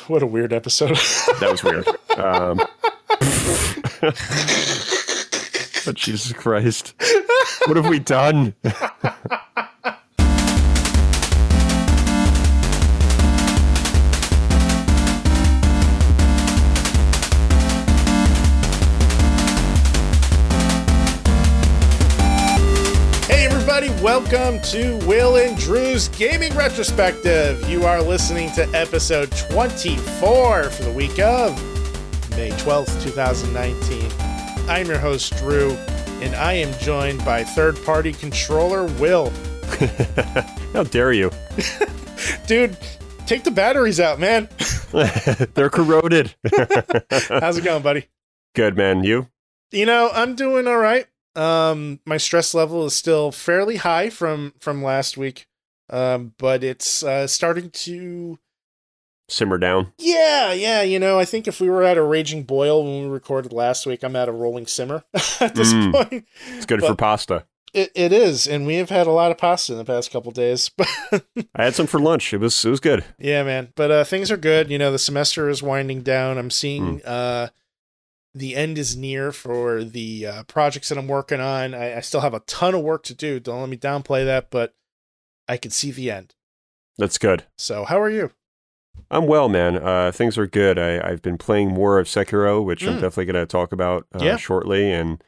What a weird episode. That was weird. Oh, Jesus Christ. What have we done? Welcome to Will and Drew's Gaming Retrospective. You are listening to episode 24 for the week of May 12th, 2019. I'm your host, Drew, and I am joined by third-party controller, Will. How dare you? Dude, take the batteries out, man. They're corroded. How's it going, buddy? Good, man. You? You know, I'm doing all right. My stress level is still fairly high from last week, but it's starting to simmer down. Yeah. You know, I think if we were at a raging boil when we recorded last week, I'm at a rolling simmer at this point. It's good for pasta. It is, and we have had a lot of pasta in the past couple days. I had some for lunch. It was good. Yeah, man. But things are good. You know, the semester is winding down. I'm seeing the end is near for the projects that I'm working on. I still have a ton of work to do. Don't let me downplay that, but I can see the end. That's good. So how are you? I'm well, man. Things are good. I've been playing more of Sekiro, which I'm definitely going to talk about shortly, and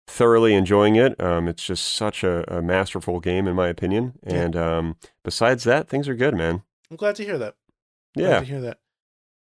thoroughly enjoying it. It's just such a masterful game, in my opinion. And besides that, things are good, man. I'm glad to hear that. Yeah. Glad to hear that.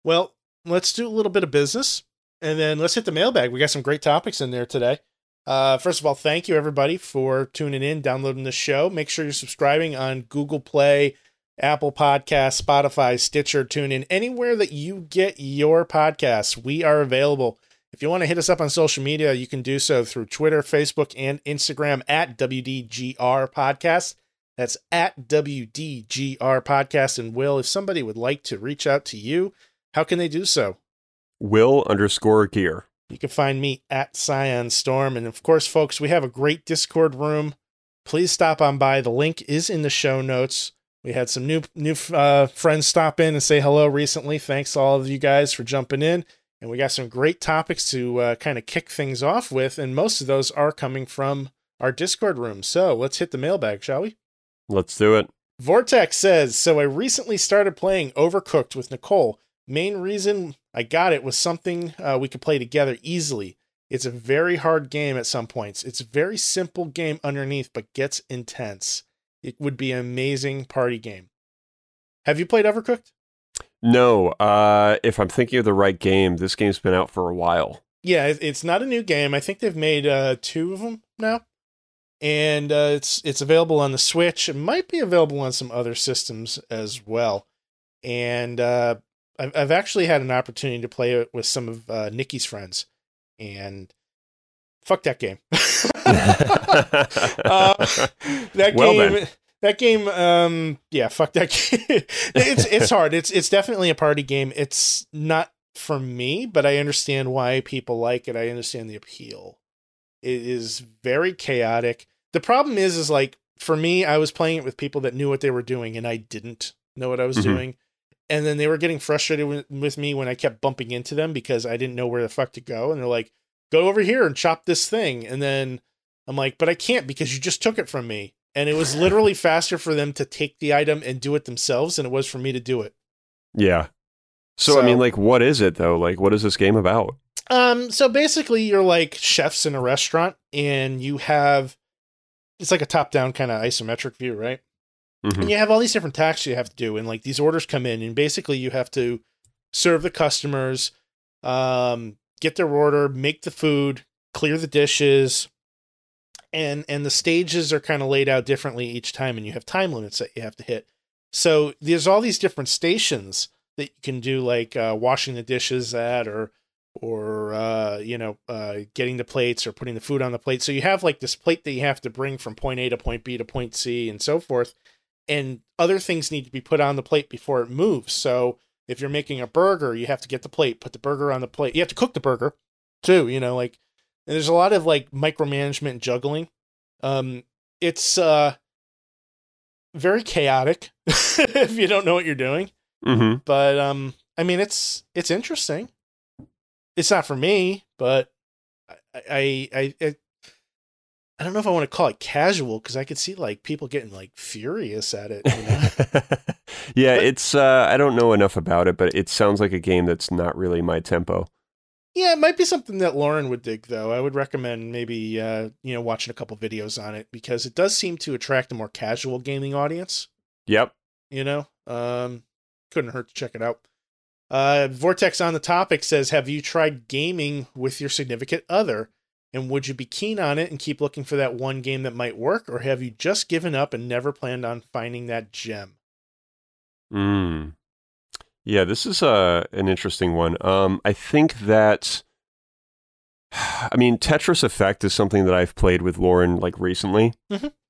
Well, let's do a little bit of business. And then let's hit the mailbag. We got some great topics in there today. First of all, thank you, everybody, for tuning in, downloading the show. Make sure you're subscribing on Google Play, Apple Podcasts, Spotify, Stitcher, TuneIn, anywhere that you get your podcasts. We are available. If you want to hit us up on social media, you can do so through Twitter, Facebook, and Instagram at WDGRPodcast. That's at WDGRPodcast. And Will, if somebody would like to reach out to you, how can they do so? Will_gear. You can find me at Scion Storm. And of course, folks, we have a great Discord room. Please stop on by. The link is in the show notes. We had some new friends stop in and say hello recently. Thanks to all of you guys for jumping in. And we got some great topics to kind of kick things off with. And most of those are coming from our Discord room. So let's hit the mailbag, shall we? Let's do it. Vortex says, so I recently started playing Overcooked with Nicole. Main reason I got it was something we could play together easily. It's a very hard game at some points. It's a very simple game underneath, but gets intense. It would be an amazing party game. Have you played Overcooked? No. If I'm thinking of the right game, this game's been out for a while. Yeah, it's not a new game. I think they've made 2 of them now. And it's available on the Switch. It might be available on some other systems as well. And I've actually had an opportunity to play it with some of Nikki's friends, and fuck that game. Fuck that game. It's hard. It's definitely a party game. It's not for me, but I understand why people like it. I understand the appeal. It is very chaotic. The problem is like, for me, I was playing it with people that knew what they were doing, and I didn't know what I was doing. And then they were getting frustrated with me when I kept bumping into them because I didn't know where the fuck to go. And they're like, go over here and chop this thing. And then I'm like, but I can't because you just took it from me. And it was literally faster for them to take the item and do it themselves than it was for me to do it. Yeah. So I mean, like, what is it, though? Like, what is this game about? So basically, you're like chefs in a restaurant, and you have... It's like a top-down kind of isometric view, right? And you have all these different tasks you have to do, and like these orders come in, and basically you have to serve the customers, get their order, make the food, clear the dishes, and the stages are kind of laid out differently each time, and you have time limits that you have to hit. So there's all these different stations that you can do, like washing the dishes at, or getting the plates or putting the food on the plate. So you have like this plate that you have to bring from point A to point B to point C and so forth. And other things need to be put on the plate before it moves. So if you're making a burger, you have to get the plate, put the burger on the plate. You have to cook the burger too, and there's a lot of like micromanagement and juggling. It's very chaotic if you don't know what you're doing. Mm-hmm. But I mean, it's interesting. It's not for me, but I don't know if I want to call it casual, because I could see like people getting like furious at it. You know? Yeah, it's I don't know enough about it, but it sounds like a game that's not really my tempo. Yeah, it might be something that Lauren would dig, though. I would recommend maybe watching a couple videos on it, because it does seem to attract a more casual gaming audience. Yep. You know, couldn't hurt to check it out. Vortex on the topic says, have you tried gaming with your significant other? And would you be keen on it and keep looking for that one game that might work? Or have you just given up and never planned on finding that gem? Yeah, this is an interesting one. I think that, I mean, Tetris Effect is something that I've played with Lauren like recently,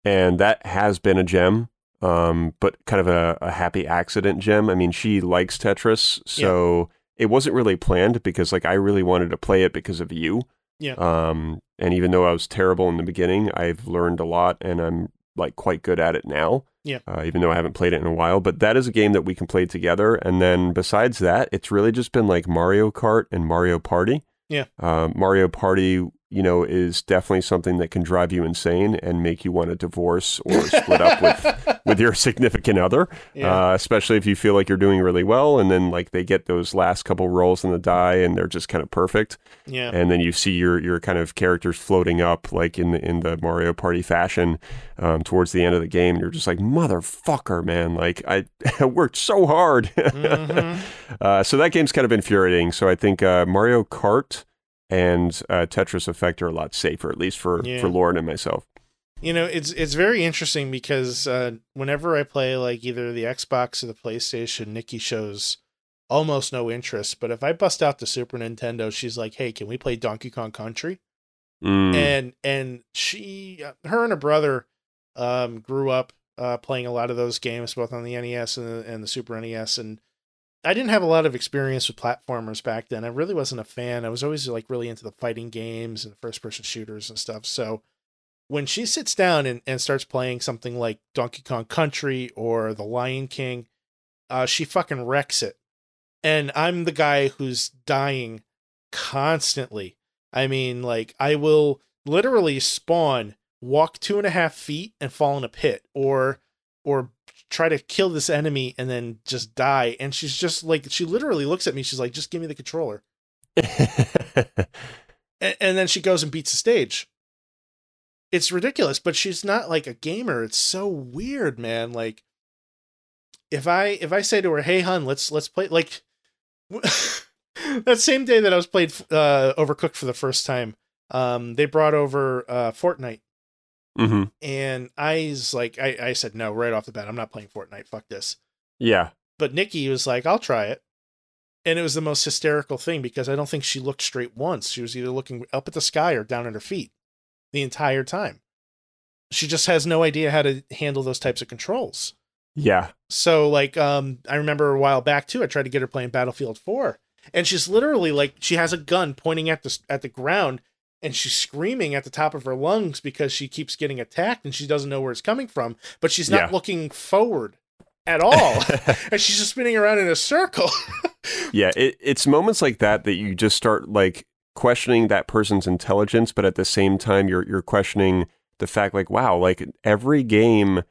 and that has been a gem, but kind of a happy accident gem. I mean, she likes Tetris, so it wasn't really planned, because like I really wanted to play it because of you. Yeah. And even though I was terrible in the beginning, I've learned a lot, and I'm like quite good at it now. Yeah. Even though I haven't played it in a while, but that is a game that we can play together. And then besides that, it's really just been like Mario Kart and Mario Party. Yeah. Mario Party, you know, is definitely something that can drive you insane and make you want to divorce or split up with your significant other, especially if you feel like you're doing really well, and then like they get those last couple rolls in the die and they're just kind of perfect. Yeah. And then you see your kind of characters floating up like in the Mario Party fashion towards the end of the game, and you're just like, motherfucker, man, like I worked so hard. So that game's kind of infuriating. So I think Mario Kart and Tetris Effect are a lot safer, at least for Lauren and myself. You know, it's very interesting, because whenever I play like either the Xbox or the PlayStation, Nikki shows almost no interest. But if I bust out the Super Nintendo, she's like, "Hey, can we play Donkey Kong Country?" And she, her and her brother grew up playing a lot of those games, both on the NES and the Super NES, and I didn't have a lot of experience with platformers back then. I really wasn't a fan. I was always like really into the fighting games and first person shooters and stuff. So when she sits down and starts playing something like Donkey Kong Country or The Lion King, she fucking wrecks it. And I'm the guy who's dying constantly. I mean, like, I will literally spawn, walk 2.5 feet and fall in a pit, or try to kill this enemy and then just die. And she's just like, she literally looks at me. She's like, just give me the controller. and then she goes and beats the stage. It's ridiculous, but she's not like a gamer. It's so weird, man. Like if I say to her, "Hey, hun, let's play," like that same day that I was played Overcooked for the first time, they brought over Fortnite. And I was like, I said no right off the bat. I'm not playing Fortnite. Fuck this. Yeah. But Nikki was like, I'll try it. And it was the most hysterical thing, because I don't think she looked straight once. She was either looking up at the sky or down at her feet the entire time. She just has no idea how to handle those types of controls. Yeah. So like, I remember a while back too, I tried to get her playing Battlefield 4, and she's literally like, she has a gun pointing at the ground, and she's screaming at the top of her lungs because she keeps getting attacked and she doesn't know where it's coming from, but she's not looking forward at all. And she's just spinning around in a circle. Yeah. It's moments like that you just start like questioning that person's intelligence, but at the same time, you're questioning the fact like, wow, like every game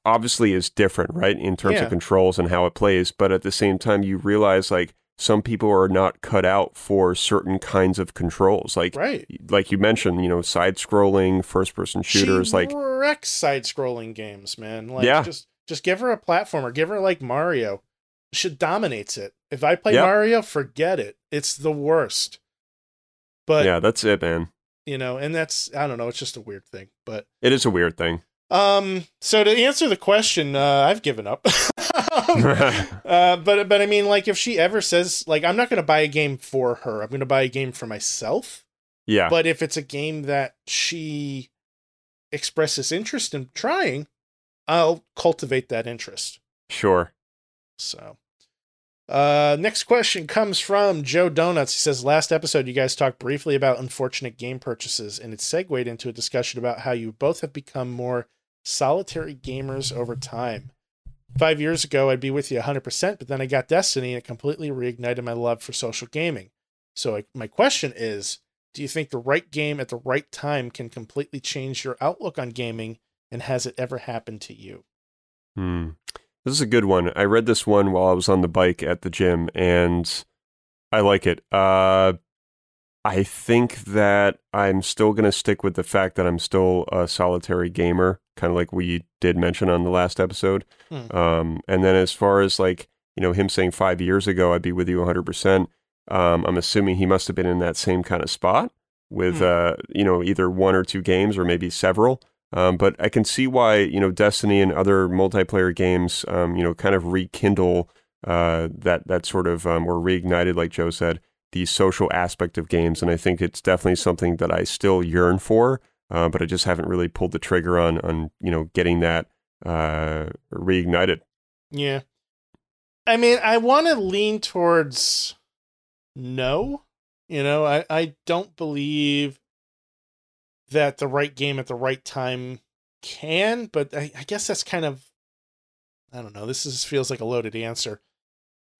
obviously is different, right? In terms of controls and how it plays. But at the same time, you realize like, some people are not cut out for certain kinds of controls. Like, like you mentioned, you know, side-scrolling, first-person shooters. She wrecks side-scrolling games, man. Like, just give her a platformer. Give her, like, Mario. She dominates it. If I play Mario, forget it. It's the worst. But yeah, that's it, man. You know, and that's, I don't know, it's just a weird thing. But it is a weird thing. So to answer the question, I've given up. But I mean, like, if she ever says, like, I'm not going to buy a game for her, I'm going to buy a game for myself. Yeah. But if it's a game that she expresses interest in trying, I'll cultivate that interest. Sure. So, next question comes from Joe Donuts. He says, last episode, you guys talked briefly about unfortunate game purchases, and it segued into a discussion about how you both have become more solitary gamers over time. 5 years ago, I'd be with you 100%, but then I got Destiny and it completely reignited my love for social gaming. So my question is, do you think the right game at the right time can completely change your outlook on gaming, and has it ever happened to you? This is a good one. I read this one while I was on the bike at the gym, and I like it. I think that I'm still going to stick with the fact that I'm still a solitary gamer, kind of like we did mention on the last episode. And then as far as like, him saying 5 years ago, I'd be with you 100%. I'm assuming he must have been in that same kind of spot with, either one or two games or maybe several. But I can see why, Destiny and other multiplayer games, kind of rekindle that sort of, or reignited, like Joe said, the social aspect of games. And I think it's definitely something that I still yearn for, but I just haven't really pulled the trigger on getting that reignited. Yeah. I mean, I want to lean towards no. I don't believe that the right game at the right time can, but I guess that's kind of, I don't know, feels like a loaded answer.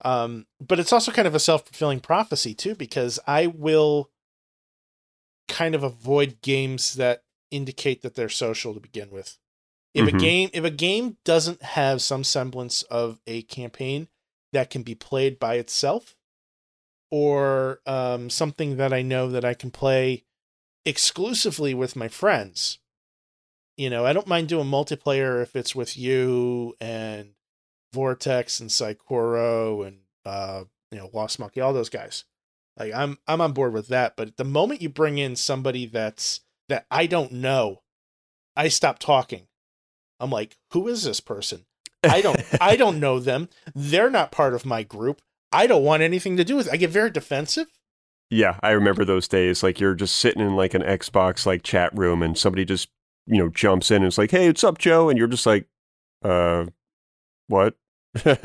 But it's also kind of a self-fulfilling prophecy too, because I will kind of avoid games that indicate that they're social to begin with. If a game doesn't have some semblance of a campaign that can be played by itself, or something that I know that I can play exclusively with my friends, I don't mind doing multiplayer if it's with you and Vortex and Sekiro and Lost Monkey, all those guys. Like I'm on board with that. But the moment you bring in somebody that I don't know, I stop talking. I'm like, who is this person? I don't know them. They're not part of my group. I don't want anything to do with it. I get very defensive. Yeah, I remember those days. Like you're just sitting in like an Xbox like chat room and somebody just, jumps in and it's like, "Hey, what's up, Joe?" And you're just like, what?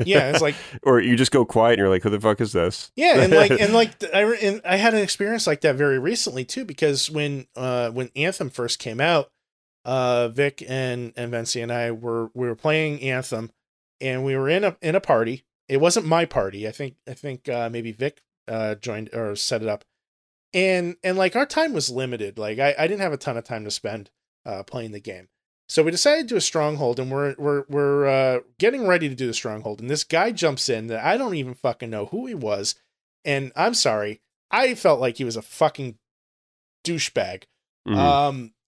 Yeah, it's like, or you just go quiet and you're like, who the fuck is this? Yeah, I had an experience like that very recently too, because when Anthem first came out, Vic and Vinci and we were playing Anthem, and we were in a party. It wasn't my party. I think maybe Vic joined or set it up, and like our time was limited. Like I didn't have a ton of time to spend playing the game. So we decided to do a stronghold, and we're getting ready to do the stronghold, and this guy jumps in that I don't even fucking know who he was, and I'm sorry, I felt like he was a fucking douchebag.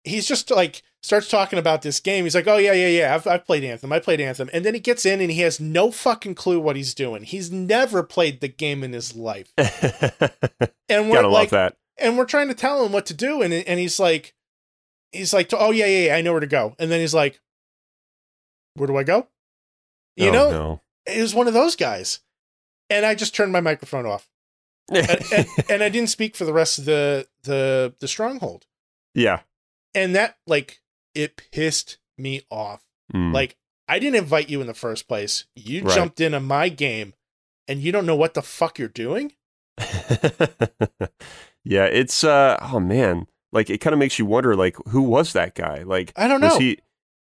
He's just like starts talking about this game. He's like, "Oh yeah, I've played Anthem. I played Anthem," and then he gets in and he has no fucking clue what he's doing. He's never played the game in his life, and we're gotta love that. And we're trying to tell him what to do, and he's like. "Oh yeah, I know where to go." And then he's like, "Where do I go?" No. It was one of those guys. And I just turned my microphone off. and I didn't speak for the rest of the stronghold. Yeah. And that, like, it pissed me off. Like, I didn't invite you in the first place. You jumped in on my game, and you don't know what the fuck you're doing? Yeah, it's, oh man. Like, it kind of makes you wonder, like, who was that guy? Like, I don't know.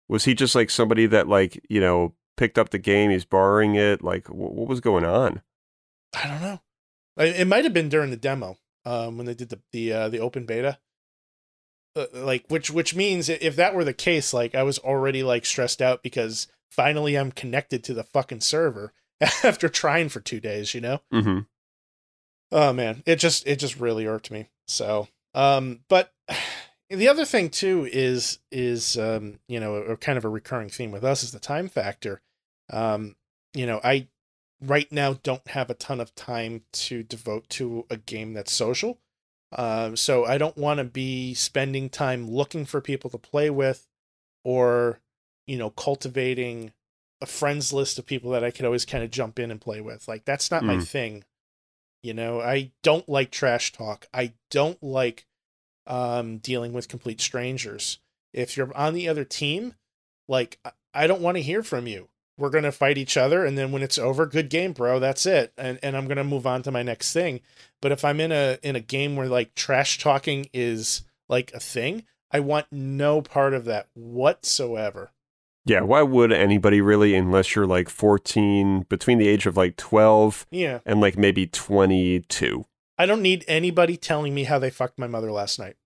Was he just like somebody that, like, picked up the game, he's borrowing it? Like, what was going on? I don't know. It might have been during the demo, when they did the open beta. Which means if that were the case, like, I was already like stressed out because finally I'm connected to the fucking server after trying for 2 days, Mm-hmm. Oh man, it just really irked me. So, but the other thing too is a kind of a recurring theme with us is the time factor. I right now don't have a ton of time to devote to a game that's social. So I don't want to be spending time looking for people to play with, or, cultivating a friends list of people that I could always kind of jump in and play with. Like, that's not my thing. I don't like trash talk. I don't like dealing with complete strangers. If you're on the other team, like, I don't want to hear from you. We're going to fight each other, and then when it's over, good game, bro, that's it. And I'm going to move on to my next thing. But if I'm in a game where, like, trash talking is like a thing, I want no part of that whatsoever. Yeah, why would anybody really, unless you're like 14, between the age of like 12 Yeah. and like maybe 22. I don't need anybody telling me how they fucked my mother last night.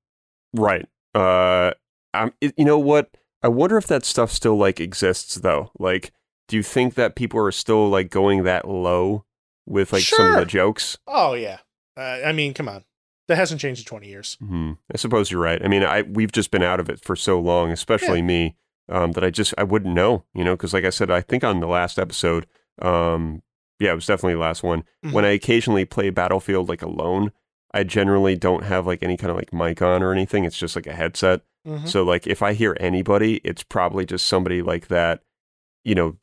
Right. You know what? I wonder if that stuff still like exists though. Like, do you think that people are still like going that low with like some of the Sure. jokes? Oh, yeah. I mean, come on. That hasn't changed in 20 years. I suppose you're right. I mean, we've just been out of it for so long, especially Yeah. me, that I wouldn't know, because like I said, I think on the last episode, yeah, it was definitely the last one. When I occasionally play Battlefield like alone, I generally don't have like any kind of like mic on or anything. It's just like a headset. So like if I hear anybody, it's probably just somebody like that,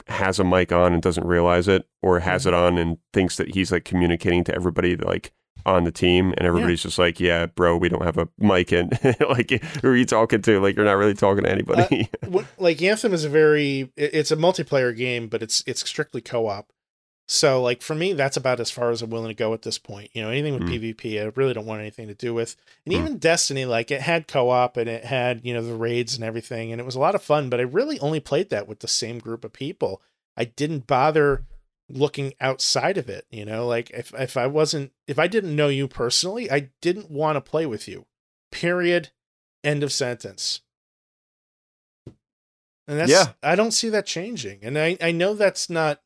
has a mic on and doesn't realize it, or has it on and thinks that he's like communicating to everybody like on the team, and everybody's just like, yeah, bro, we don't have a mic in. Like, who are you talking to? Like, you're not really talking to anybody. Like Anthem is it's a multiplayer game, but it's strictly co-op. So like for me, that's about as far as I'm willing to go at this point. Anything with PvP, I really don't want anything to do with. And even Destiny, like it had co-op and it had, the raids and everything. And it was a lot of fun, but I really only played that with the same group of people. I didn't bother looking outside of it. Like if I didn't know you personally, I didn't want to play with you, period. End of sentence. And I don't see that changing. And I know that's not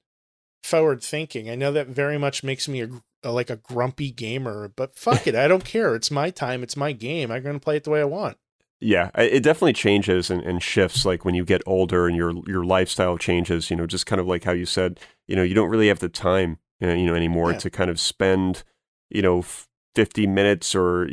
forward thinking. I know that very much makes me like a grumpy gamer, but fuck it. I don't care. It's my time. It's my game. I'm going to play it the way I want. Yeah, it definitely changes and shifts like when you get older and your lifestyle changes, just kind of like how you said, you don't really have the time, anymore to kind of spend, 50 minutes or,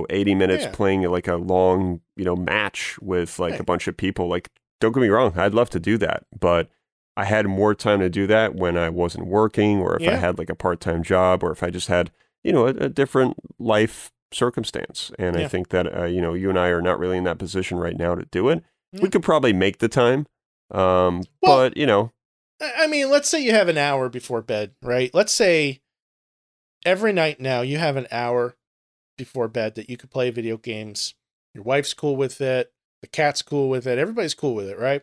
80 minutes playing like a long, match with like a bunch of people. Like, don't get me wrong, I'd love to do that, but I had more time to do that when I wasn't working, or if I had like a part-time job, or if I just had, a different life circumstance. And I think that, you and I are not really in that position right now to do it. We could probably make the time. But, I mean, let's say you have an hour before bed, right? Let's say every night now you have an hour before bed that you could play video games. Your wife's cool with it. The cat's cool with it. Everybody's cool with it, right?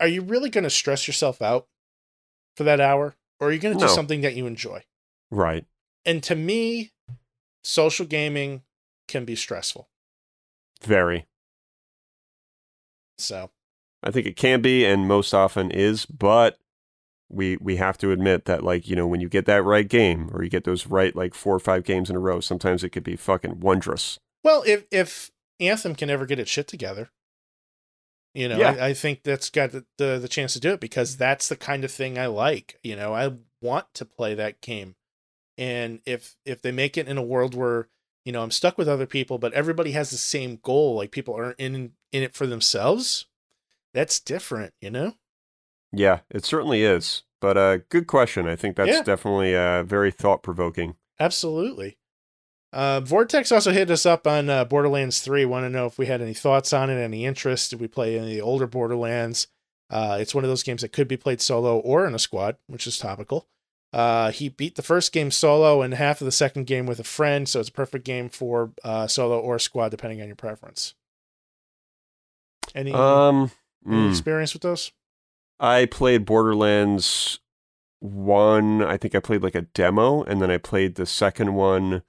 Are you really going to stress yourself out for that hour? Or are you going to do something that you enjoy? Right. And to me, social gaming can be stressful. Very. So I think it can be, and most often is, but we have to admit that, like, when you get that right game, or you get those right, like, 4 or 5 games in a row, sometimes it could be fucking wondrous. Well, if Anthem can ever get its shit together, I think that's got the chance to do it, because that's the kind of thing I like. I want to play that game. And if they make it in a world where, I'm stuck with other people, but everybody has the same goal, like people aren't in it for themselves, that's different, Yeah, it certainly is. But good question. I think that's definitely very thought-provoking. Absolutely. Vortex also hit us up on Borderlands 3. Want to know if we had any thoughts on it, any interest. Did we play any of the older Borderlands? It's one of those games that could be played solo or in a squad, which is topical. He beat the first game solo and half of the second game with a friend, so it's a perfect game for solo or squad, depending on your preference. Any experience with those? I played Borderlands 1. I think I played like a demo, and then I played the second one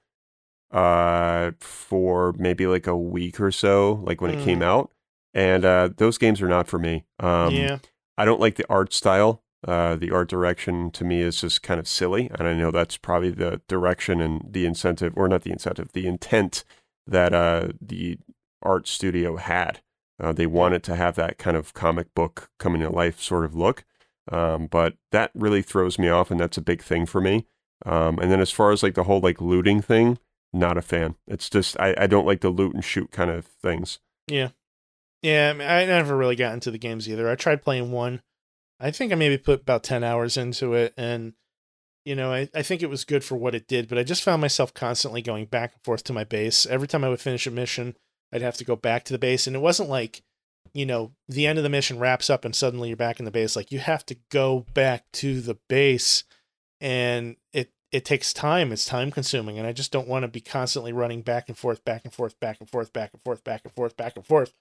for maybe like a week or so, like when it came out. And those games are not for me. I don't like the art style. The art direction to me is just kind of silly, and I know that's probably the direction and the incentive, or not the incentive, the intent that the art studio had. They wanted to have that kind of comic book coming to life sort of look, but that really throws me off, and that's a big thing for me. And then as far as like the whole like looting thing, not a fan. It's just I don't like the loot and shoot kind of things. Yeah, I mean, I never really got into the games either. I tried playing one. I think I maybe put about 10 hours into it, and, I think it was good for what it did, but I just found myself constantly going back and forth to my base. Every time I would finish a mission, I'd have to go back to the base, and it wasn't like, the end of the mission wraps up and suddenly you're back in the base. Like, you have to go back to the base, and it takes time. It's time consuming, and I just don't want to be constantly running back and forth, back and forth, back and forth, back and forth, back and forth, back and forth,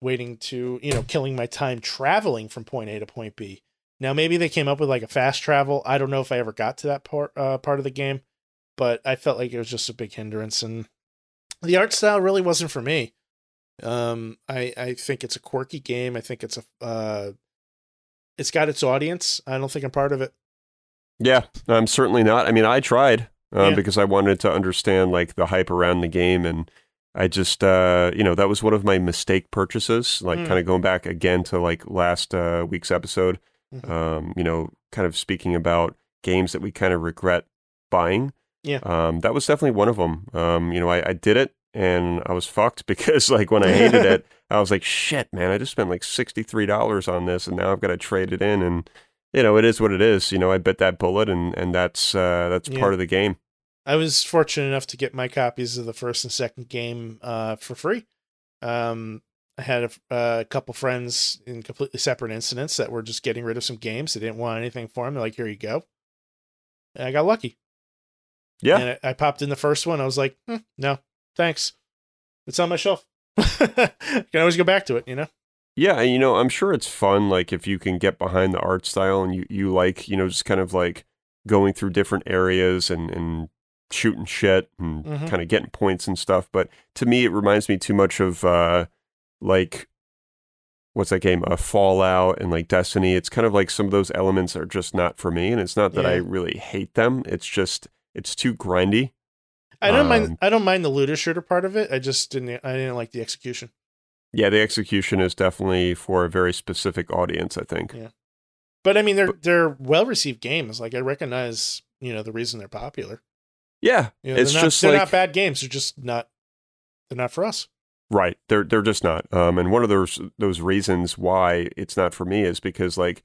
waiting to, killing my time traveling from point A to point B. Now, maybe they came up with like a fast travel. I don't know if I ever got to that part of the game, but I felt like it was just a big hindrance, and the art style really wasn't for me. I think it's a quirky game. I think it's it's got its audience. I don't think I'm part of it. Yeah, I'm certainly not. I mean, I tried because I wanted to understand like the hype around the game, and I just, that was one of my mistake purchases, like kind of going back again to like last week's episode, kind of speaking about games that we kind of regret buying. Yeah. That was definitely one of them. I did it and I was fucked because like when I hated it, I was like, shit, man, I just spent like $63 on this and now I've got to trade it in, and it is what it is. I bit that bullet, and that's part of the game. I was fortunate enough to get my copies of the first and second game for free. I had a couple friends in completely separate incidents that were just getting rid of some games. They didn't want anything for them. They're like, here you go. And I got lucky. Yeah. And I popped in the first one. I was like, no, thanks. It's on my shelf. I can always go back to it, Yeah, I'm sure it's fun, like, if you can get behind the art style and you like, just kind of like going through different areas and shooting shit and kind of getting points and stuff. But to me, it reminds me too much of, like, what's that game? Fallout and, like, Destiny. It's kind of like some of those elements are just not for me. And it's not that I really hate them. It's just, it's too grindy. I don't mind the looter shooter part of it. I didn't like the execution. Yeah, the execution is definitely for a very specific audience, I think. Yeah. But I mean, they're well-received games. Like, I recognize, the reason they're popular. Yeah. They're not bad games. They're not for us. Right. They're just not. And one of those reasons why it's not for me is because, like,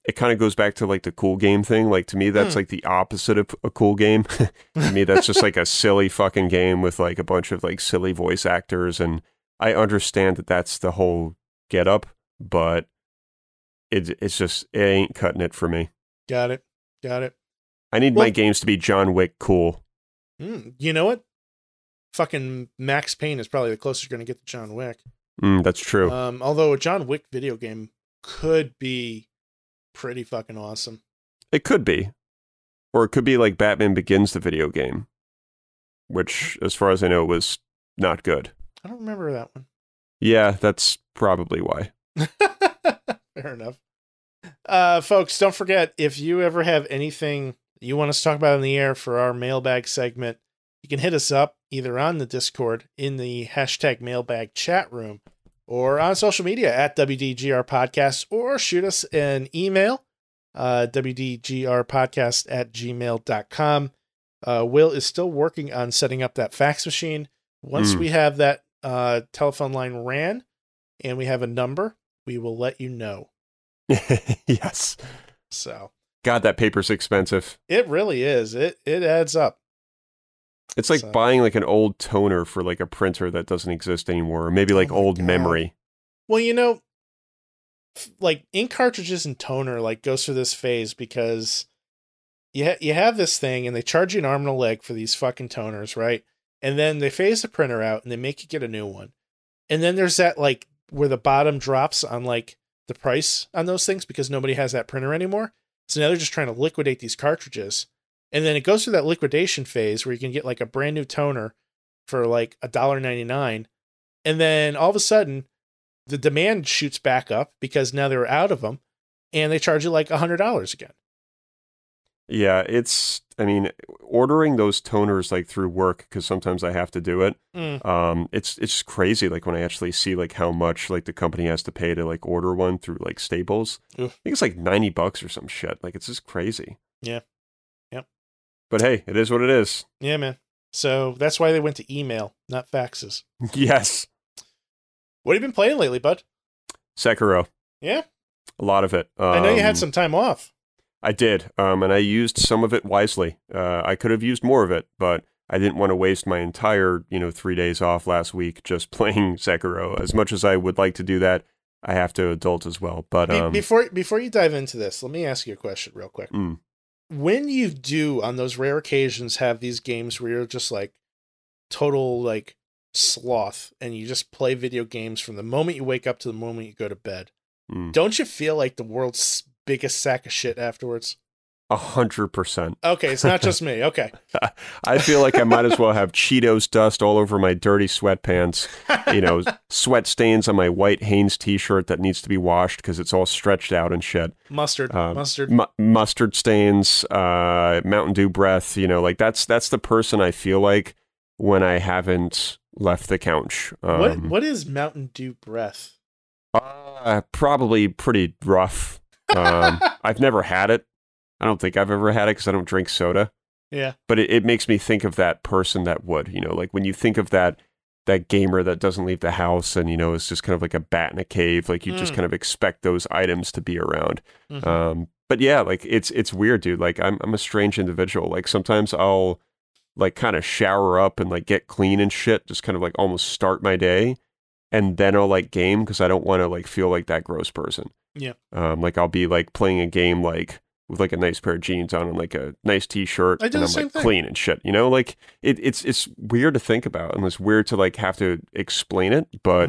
it kind of goes back to like the cool game thing. Like, to me, that's like the opposite of a cool game. To me, that's just like a silly fucking game with like a bunch of like silly voice actors. And I understand that that's the whole get up, but it's just, it ain't cutting it for me. Got it. I need my games to be John Wick cool. You know what? Fucking Max Payne is probably the closest you're going to get to John Wick. That's true. Although a John Wick video game could be pretty fucking awesome. It could be. Or it could be like Batman Begins, the video game, which, as far as I know, was not good. I don't remember that one. Yeah, that's probably why. Fair enough. Folks, don't forget, if you ever have anything you want us to talk about in the air for our mailbag segment, you can hit us up either on the Discord in the hashtag mailbag chat room or on social media at WDGRPodcast, or shoot us an email, WDGRPodcast@gmail.com. Will is still working on setting up that fax machine. Once we have that telephone line ran and we have a number, we will let you know. Yes. So, God, that paper's expensive. It really is. It adds up. It's like buying like an old toner for like a printer that doesn't exist anymore, or maybe like old memory. Well, like ink cartridges and toner like goes through this phase because you have this thing and they charge you an arm and a leg for these fucking toners, right? And then they phase the printer out and they make you get a new one. And then there's that like where the bottom drops on like the price on those things because nobody has that printer anymore. So now they're just trying to liquidate these cartridges. And then it goes through that liquidation phase where you can get like a brand new toner for like $1.99. And then all of a sudden the demand shoots back up because now they're out of them and they charge you like $100 again. Yeah, ordering those toners like through work, because sometimes I have to do it. It's crazy. Like when I actually see like how much like the company has to pay to like order one through like Staples. I think it's like $90 or some shit. Like it's just crazy. Yeah. Yep. But hey, it is what it is. Yeah, man. So that's why they went to email, not faxes. Yes. What have you been playing lately, bud? Sekiro. Yeah. A lot of it. I know you had some time off. I did, and I used some of it wisely. I could have used more of it, but I didn't want to waste my entire, 3 days off last week just playing Sekiro. As much as I would like to do that, I have to adult as well. But before you dive into this, let me ask you a question real quick. When you do, on those rare occasions, have these games where you're just like total like sloth and you just play video games from the moment you wake up to the moment you go to bed, Mm. don't you feel like the world's biggest sack of shit afterwards? 100%. Okay, it's not just me. Okay. I feel like I might as well have Cheetos dust all over my dirty sweatpants, sweat stains on my white Hanes t-shirt that needs to be washed because it's all stretched out and shit. Mustard. Mustard stains, Mountain Dew breath, like that's the person I feel like when I haven't left the couch. What is Mountain Dew breath? Probably pretty rough. I've never had it. I don't think I've ever had it because I don't drink soda. Yeah. But it makes me think of that person that would, like when you think of that gamer that doesn't leave the house and, is just kind of like a bat in a cave, like you just kind of expect those items to be around. Mm-hmm. But yeah, like it's weird, dude. Like I'm a strange individual. Like sometimes I'll like kind of shower up and like get clean and shit, just kind of like almost start my day. And then I'll like game because I don't want to like feel like that gross person. Yeah. Like I'll be like playing a game like with like a nice pair of jeans on and like a nice t-shirt and I'm like clean and shit, like it's weird to think about and it's weird to like have to explain it, but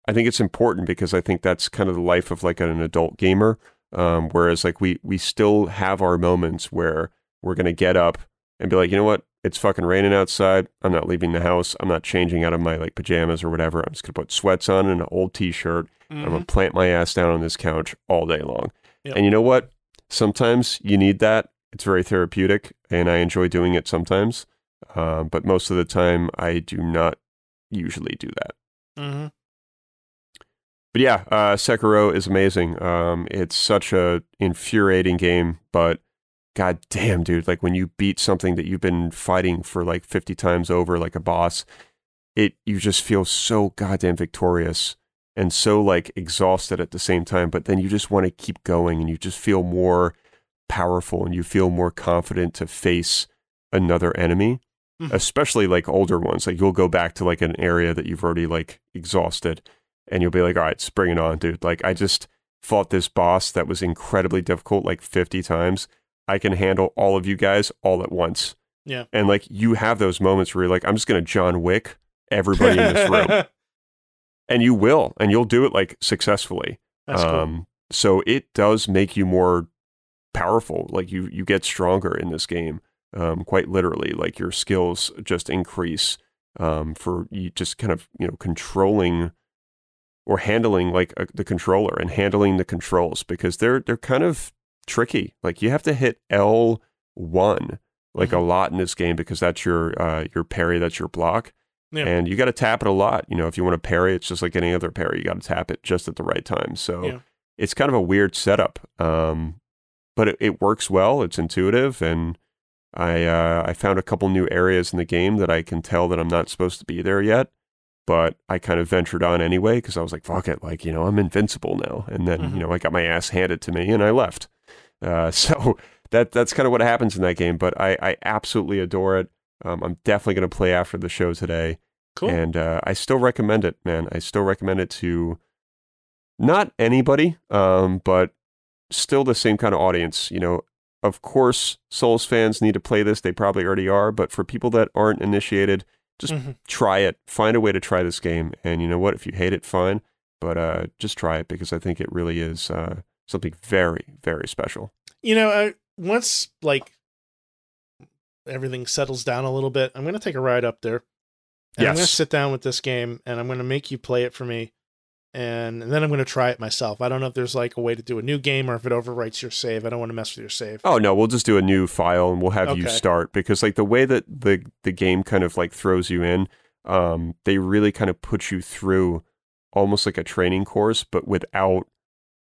I think it's important because I think that's kind of the life of like an adult gamer, whereas like we still have our moments where we're going to get up and be like, you know what, it's fucking raining outside, I'm not leaving the house, I'm not changing out of my like pajamas or whatever, I'm just going to put sweats on and an old t-shirt, I'm going to plant my ass down on this couch all day long. Yep. And you know what? Sometimes you need that. It's very therapeutic, and I enjoy doing it sometimes. But most of the time, I do not usually do that. Mm-hmm. But yeah, Sekiro is amazing. It's such a infuriating game, but god damn, dude, like when you beat something that you've been fighting for like 50 times over, like a boss, you just feel so goddamn victorious. And so like exhausted at the same time, but then you just want to keep going and you just feel more powerful and you feel more confident to face another enemy, especially like older ones. Like you'll go back to like an area that you've already like exhausted and you'll be like, all right, bring it on, dude. Like I just fought this boss that was incredibly difficult like 50 times. I can handle all of you guys all at once. Yeah. And like you have those moments where you're like, I'm just going to John Wick everybody in this room. And you will, and you'll do it like successfully. That's cool. So it does make you more powerful. Like you get stronger in this game, quite literally. Like your skills just increase for you just kind of controlling or handling like the controller and handling the controls because they're kind of tricky. Like you have to hit L1 like a lot in this game because that's your parry, that's your block. Yeah. And you got to tap it a lot. If you want to parry, it's just like any other parry. You got to tap it just at the right time. So it's kind of a weird setup, but it works well. It's intuitive, and I found a couple new areas in the game that I can tell that I'm not supposed to be there yet, but I kind of ventured on anyway because I was like, fuck it, like I'm invincible now. And then I got my ass handed to me, and I left. So that's kind of what happens in that game. But I absolutely adore it. I'm definitely going to play after the show today. Cool. And I still recommend it, man. I still recommend it to not anybody, but still the same kind of audience. Of course, Souls fans need to play this. They probably already are. But for people that aren't initiated, just try it. Find a way to try this game. And you know what? If you hate it, fine. But just try it because I think it really is something very, very special. Once like everything settles down a little bit, I'm going to take a ride up there. And I'm going to sit down with this game and I'm going to make you play it for me. And then I'm going to try it myself. I don't know if there's like a way to do a new game or if it overwrites your save. I don't want to mess with your save. Oh, no, we'll just do a new file and we'll have you start because like the way that the game kind of like throws you in, they really kind of put you through almost like a training course, but without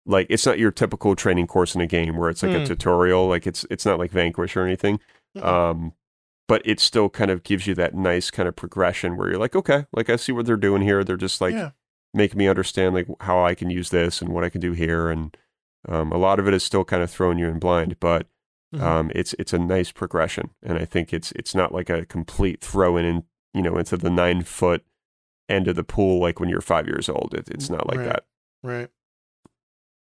like, it's not your typical training course in a game where it's like a tutorial. Like it's not like Vanquish or anything. But it still kind of gives you that nice kind of progression where you're like, okay, like I see what they're doing here. They're just like making me understand like how I can use this and what I can do here. And a lot of it is still kind of throwing you in blind, but it's a nice progression. And I think it's not like a complete throw in, into the 9-foot end of the pool like when you're 5 years old. It's not like that. Right.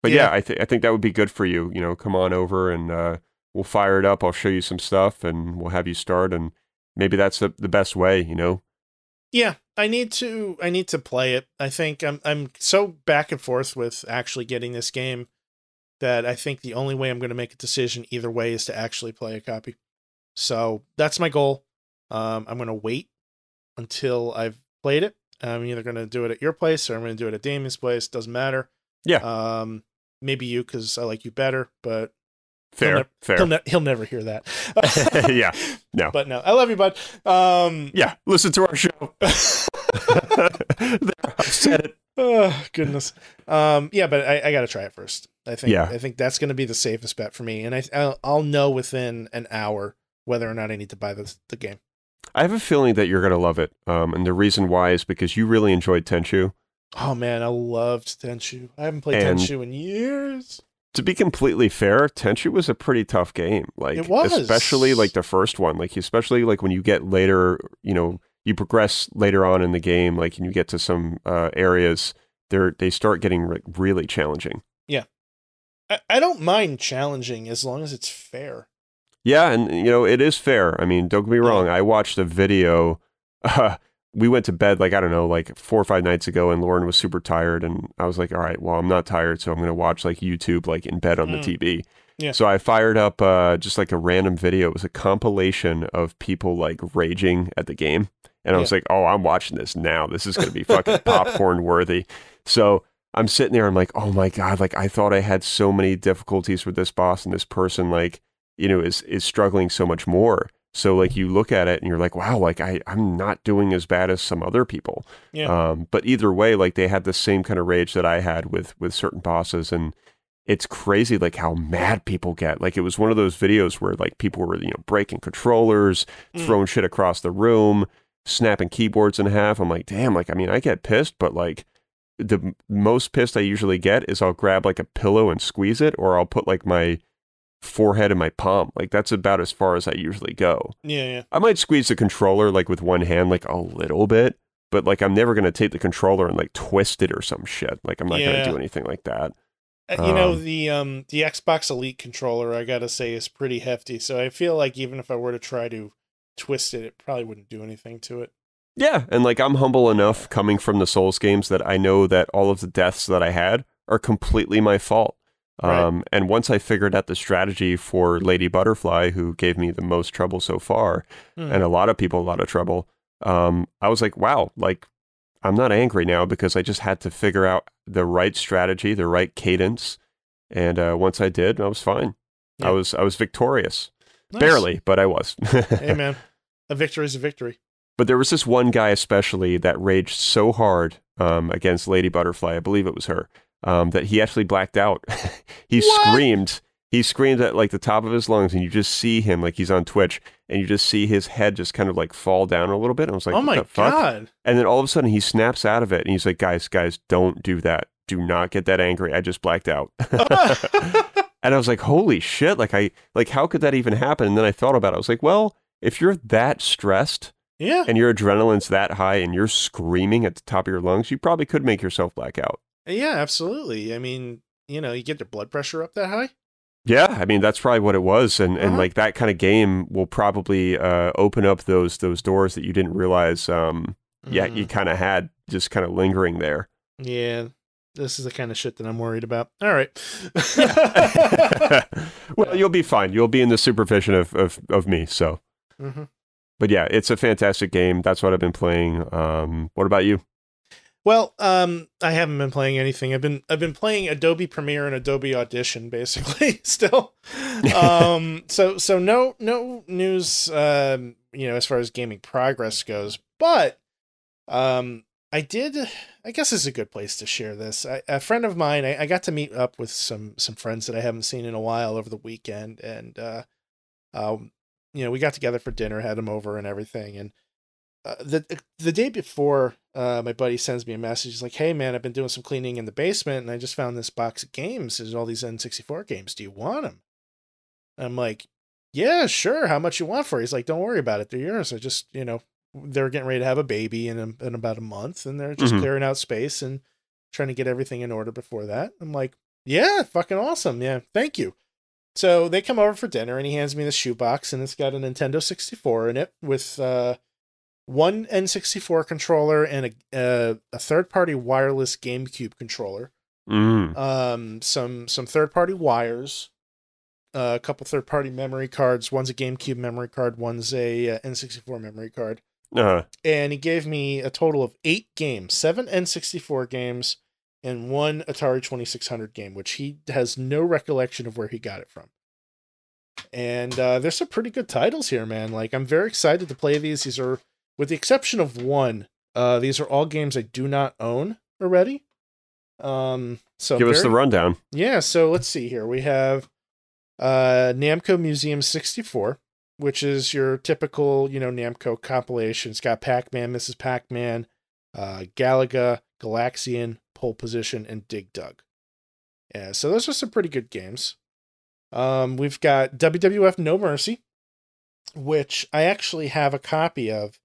But yeah, I think that would be good for you. Come on over and we'll fire it up. I'll show you some stuff and we'll have you start. And maybe that's the best way, Yeah, I need to play it. I think I'm so back and forth with actually getting this game that I think the only way I'm going to make a decision either way is to actually play a copy. So that's my goal. I'm going to wait until I've played it. I'm either going to do it at your place or I'm going to do it at Damien's place. Doesn't matter. Yeah. Maybe you, because I like you better, but fair. He'll never hear that. Yeah. No. But no, I love you, bud. Yeah. Listen to our show. I've said it. Oh, goodness. Yeah, but I got to try it first. I Yeah. think that's going to be the safest bet for me. And I'll know within an hour whether or not I need to buy the game. I have a feeling that you're going to love it. And the reason why is because you really enjoyed Tenchu. Oh, man, I loved Tenchu. I haven't played Tenchu in years. To be completely fair, Tenchu was a pretty tough game. Like, it was. Especially like the first one. Like, especially like when you get later, you progress later on in the game, like, and you get to some areas, they start getting really challenging. Yeah. I don't mind challenging as long as it's fair. Yeah, and it is fair. I mean, don't get me wrong. I watched a video. We went to bed like, I don't know, like 4 or 5 nights ago, and Lauren was super tired, and I was like, all right, well, I'm not tired, so I'm going to watch like YouTube like in bed on the TV. Yeah. So I fired up just like a random video. It was a compilation of people like raging at the game, and I was like, oh, I'm watching this now. This is going to be fucking popcorn worthy. So I'm sitting there, I'm like, oh my God, like I thought I had so many difficulties with this boss, and this person like, is struggling so much more. So like you look at it and you're like, wow, like I'm not doing as bad as some other people. Yeah. But either way, like they had the same kind of rage that I had with certain bosses, and it's crazy like how mad people get. Like it was one of those videos where like people were, breaking controllers, throwing shit across the room, snapping keyboards in half. I'm like, damn, like I mean, I get pissed, but like the most pissed I usually get is I'll grab like a pillow and squeeze it, or I'll put like my forehead in my palm. Like that's about as far as I usually go. Yeah. I might squeeze the controller like with one hand like a little bit, but like I'm never going to take the controller and like twist it or some shit. Like I'm not going to do anything like that. The Xbox Elite controller, I got to say, is pretty hefty. So I feel like even if I were to try to twist it, it probably wouldn't do anything to it. Yeah, and like I'm humble enough coming from the Souls games that I know that all of the deaths that I had are completely my fault. Right. And once I figured out the strategy for Lady Butterfly, who gave me the most trouble so far, and a lot of people a lot of trouble, I was like, wow, like I'm not angry now because I just had to figure out the right strategy, the right cadence, and once I did, I was fine. Yeah. I was victorious. Nice. Barely, but I was. Hey man, a victory is a victory. But there was this one guy especially that raged so hard against Lady Butterfly, I believe it was her, that he actually blacked out. He screamed at like the top of his lungs, and you just see him like he's on Twitch, and you just see his head just kind of like fall down a little bit. And I was like, oh my God. And then all of a sudden he snaps out of it, and he's like, guys, don't do that. Do not get that angry. I just blacked out. And I was like, holy shit. Like how could that even happen? And then I thought about it. I was like, well, if you're that stressed, and your adrenaline's that high, and you're screaming at the top of your lungs, you probably could make yourself black out. Yeah, absolutely. I mean, you get your blood pressure up that high? Yeah, I mean, that's probably what it was. And like that kind of game will probably open up those doors that you didn't realize you kind of had just kind of lingering there. Yeah, this is the kind of shit that I'm worried about. All right. Well, you'll be fine. You'll be in the supervision of me, so. Mm-hmm. But yeah, it's a fantastic game. That's what I've been playing. What about you? Well, I haven't been playing anything. I've been playing Adobe Premiere and Adobe Audition basically still. So no news as far as gaming progress goes, but I guess this is a good place to share this. A friend of mine, I got to meet up with some friends that I haven't seen in a while over the weekend, and we got together for dinner, had them over and everything, and the day before, my buddy sends me a message. He's like, hey man, I've been doing some cleaning in the basement, and I just found this box of games. There's all these N64 games. Do you want them? I'm like, yeah, sure. How much you want for it? He's like, don't worry about it. They're yours. I just, they're getting ready to have a baby in about a month, and they're just clearing out space and trying to get everything in order before that. I'm like, yeah, fucking awesome. Yeah, thank you. So they come over for dinner, and he hands me this shoebox, and it's got a Nintendo 64 in it with one N64 controller and a third-party wireless GameCube controller. Some third-party wires, a couple third-party memory cards. One's a GameCube memory card, one's a N64 memory card. And he gave me a total of 8 games, 7 N64 games, and 1 Atari 2600 game, which he has no recollection of where he got it from. And there's some pretty good titles here, man. Like, I'm very excited to play these. These are, with the exception of one, these are all games I do not own already. So give us the rundown. Yeah, so let's see here. We have Namco Museum 64, which is your typical, Namco compilation. It's got Pac-Man, Mrs. Pac-Man, Galaga, Galaxian, Pole Position, and Dig Dug. Yeah, so those are some pretty good games. We've got WWF No Mercy, which I actually have a copy of.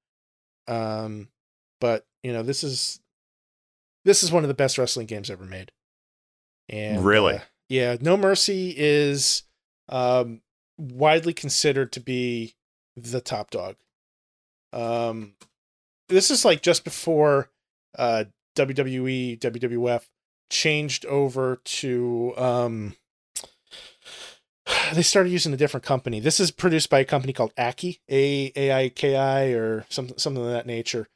But this is one of the best wrestling games ever made. And really, yeah, No Mercy is widely considered to be the top dog. This is like just before WWE, WWF changed over to they started using a different company. This is produced by a company called Aki, A-I-K-I, or something of that nature.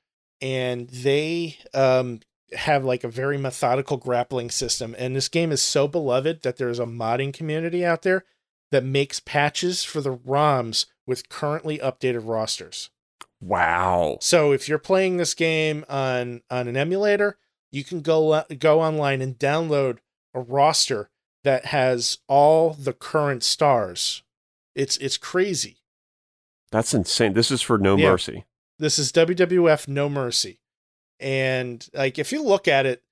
And they have like a very methodical grappling system. And this game is so beloved that there's a modding community out there that makes patches for the ROMs with currently updated rosters. Wow. So if you're playing this game on an emulator, you can go online and download a roster that has all the current stars. It's crazy. That's insane. This is for No Mercy. This is WWF No Mercy. And like, if you look at it,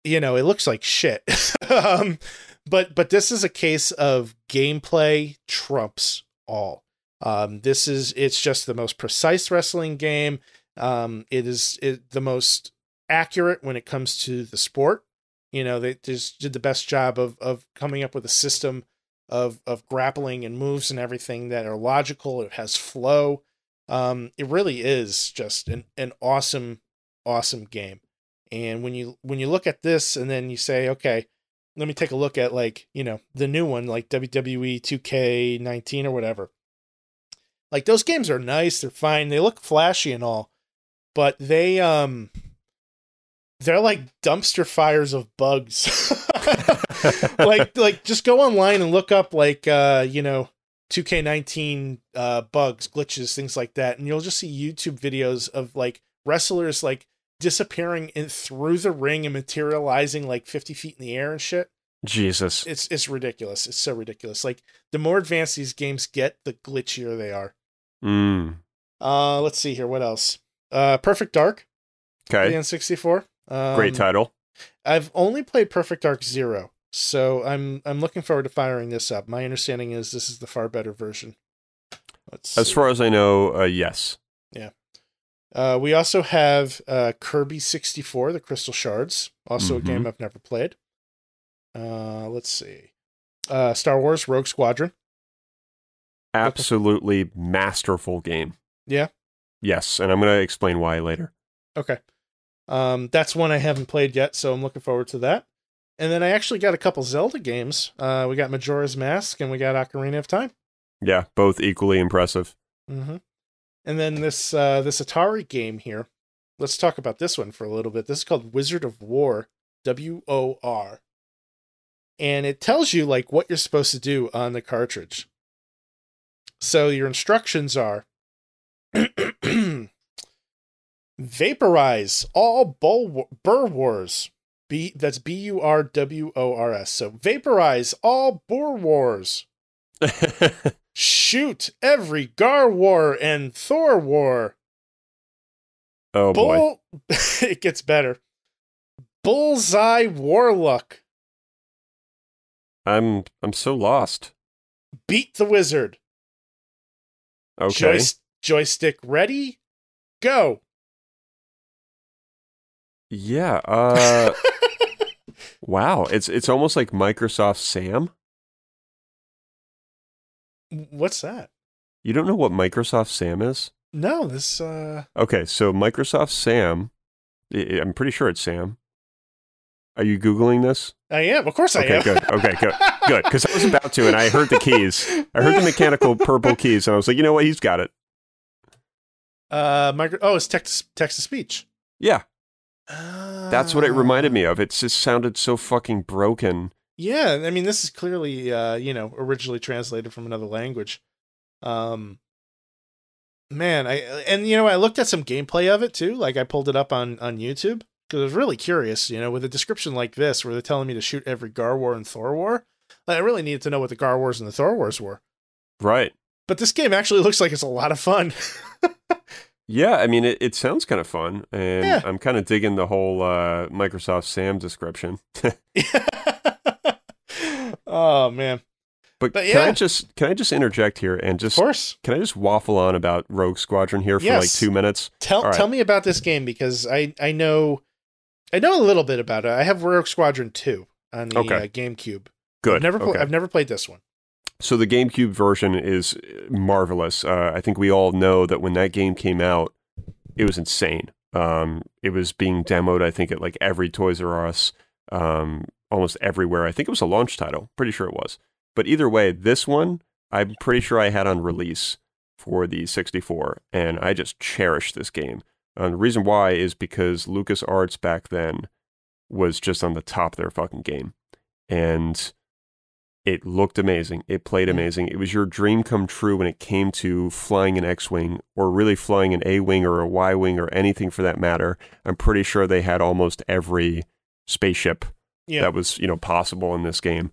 it looks like shit. But this is a case of gameplay trumps all. It's just the most precise wrestling game. It is the most accurate when it comes to the sport. They just did the best job of coming up with a system of grappling and moves and everything that are logical. It has flow. It really is just an awesome game. And when you look at this and then you say, okay, let me take a look at the new one, like WWE 2K19 or whatever. Like, those games are nice. They're fine. They look flashy and all, but they're like dumpster fires of bugs. like just go online and look up 2K19 bugs, glitches, things like that, and you'll just see YouTube videos of like wrestlers like disappearing through the ring and materializing like 50 feet in the air and shit. Jesus. It's ridiculous. It's so ridiculous. Like, the more advanced these games get, the glitchier they are. Let's see here. What else? Perfect Dark. Okay. The N64. Great title. I've only played Perfect Dark 0, so I'm looking forward to firing this up. My understanding is this is the far better version. As far as I know, yes. Yeah. We also have Kirby 64, The Crystal Shards, also a game I've never played. Let's see. Star Wars Rogue Squadron. Absolutely masterful game. Yeah? Yes, and I'm going to explain why later. Okay. That's one I haven't played yet, so I'm looking forward to that. And then I actually got a couple Zelda games. We got Majora's Mask and we got Ocarina of Time. Yeah, both equally impressive. Mm-hmm. And then this Atari game here. Let's talk about this one for a little bit. This is called Wizard of War, WOR. And it tells you like what you're supposed to do on the cartridge. So your instructions are vaporize all Burr Wars. That's BURWORS. So vaporize all Boer Wars. Shoot every Gar War and Thor War. Oh boy. It gets better. Bullseye Warluck. I'm so lost. Beat the Wizard. Okay. Joystick ready? Go. Yeah. Wow. It's almost like Microsoft Sam. What's that? You don't know what Microsoft Sam is? No, this. Okay, so Microsoft Sam. I'm pretty sure it's Sam. Are you Googling this? I am. Of course I Okay, am. good. Okay, good. Good. Because I was about to, and I heard the keys. I heard the mechanical purple keys, and I was like, you know what? He's got it. It's text to speech. Yeah. That's what it reminded me of. It just sounded so fucking broken. Yeah, I mean, this is clearly, originally translated from another language. Man, I looked at some gameplay of it too. Like I pulled it up on YouTube because I was really curious. With a description like this, where they're telling me to shoot every Gar War and Thor War, I really needed to know what the Gar Wars and the Thor Wars were. Right. But this game actually looks like it's a lot of fun. Yeah, I mean, it sounds kind of fun, and Yeah. I'm kind of digging the whole Microsoft Sam description. Oh man. But yeah. Can I just interject here and just, of course, can I just waffle on about Rogue Squadron here for like 2 minutes? Tell me about this game because I know a little bit about it. I have Rogue Squadron 2 on the GameCube. Good. I've never played this one. So the GameCube version is marvelous. I think we all know that when that game came out, it was insane. It was being demoed, I think, at like every Toys R Us, almost everywhere. I think it was a launch title. Pretty sure it was. But either way, this one, I'm pretty sure I had on release for the 64, and I just cherished this game. The reason why is because LucasArts back then was just on the top of their fucking game. And it looked amazing. It played amazing. It was your dream come true when it came to flying an X-Wing, or really flying an A-Wing or a Y-Wing or anything for that matter. I'm pretty sure they had almost every spaceship that was, possible in this game.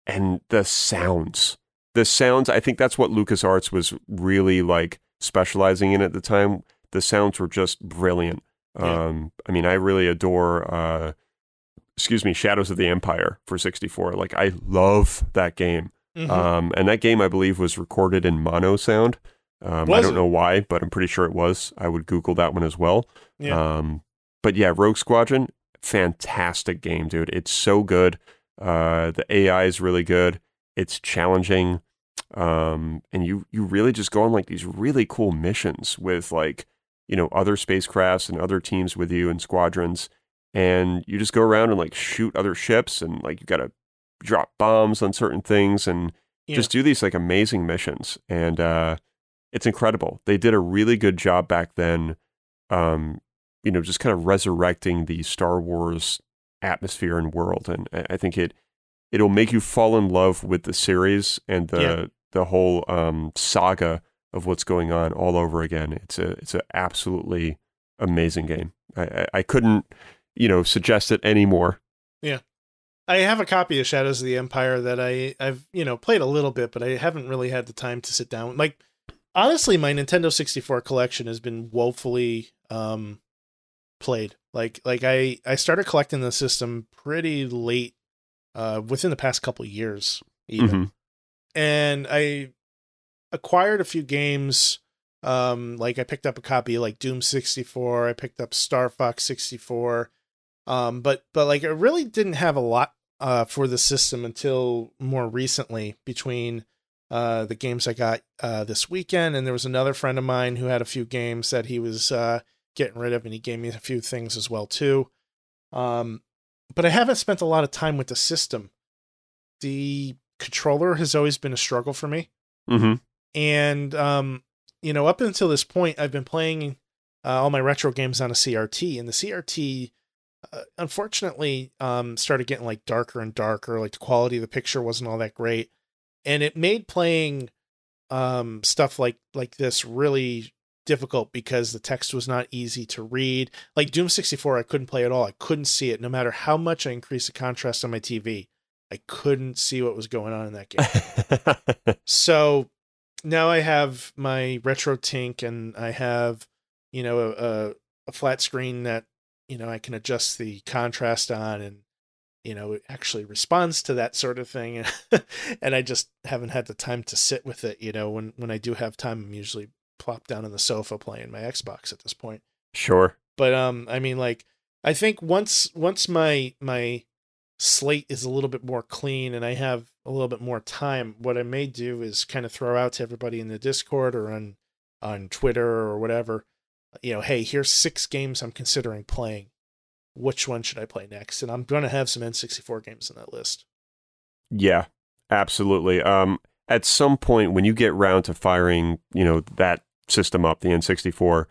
And the sounds, I think that's what LucasArts was really like specializing in at the time. The sounds were just brilliant. I mean, I really adore, Shadows of the Empire for 64. Like, I love that game. Mm-hmm. And that game, I believe, was recorded in mono sound. I don't know why, but I'm pretty sure it was. I would Google that one as well. Yeah. But yeah, Rogue Squadron, fantastic game, dude. It's so good. The AI is really good. It's challenging. And you really just go on like these really cool missions with like, other spacecrafts and other teams with you and squadrons. And you just go around and like shoot other ships, and like you got to drop bombs on certain things and just do these like amazing missions. And it's incredible. They did a really good job back then, just kind of resurrecting the Star Wars atmosphere and world. And I think it'll make you fall in love with the series and the whole saga of what's going on all over again. It's an absolutely amazing game. I couldn't suggest it anymore. Yeah. I have a copy of Shadows of the Empire that I've played a little bit, but I haven't really had the time to sit down. Like, honestly, my Nintendo 64 collection has been woefully played. Like I started collecting the system pretty late, within the past couple of years, even. Mm-hmm. And I acquired a few games. Like I picked up a copy of like Doom 64. I picked up Star Fox 64. But like I really didn't have a lot for the system until more recently, between the games I got this weekend, and there was another friend of mine who had a few games that he was getting rid of, and he gave me a few things as well too. But I haven't spent a lot of time with the system. The controller has always been a struggle for me. Mm-hmm. And up until this point, I've been playing all my retro games on a CRT, and the CRT unfortunately started getting like darker and darker. Like the quality of the picture wasn't all that great, and it made playing stuff like this really difficult because the text was not easy to read. Like Doom 64, I couldn't play at all. I couldn't see it. No matter how much I increased the contrast on my TV, I couldn't see what was going on in that game. So now I have my Retro Tink, and I have a flat screen that I can adjust the contrast on, and it actually responds to that sort of thing. And I just haven't had the time to sit with it. When I do have time, I'm usually plopped down on the sofa playing my Xbox at this point. Sure. But I mean, like, I think once my slate is a little bit more clean and I have a little bit more time, what I may do is kind of throw out to everybody in the Discord or on on Twitter or whatever, hey, here's 6 games I'm considering playing. Which one should I play next? And I'm going to have some N64 games on that list. Yeah, absolutely. At some point when you get round to firing, that system up, the N64,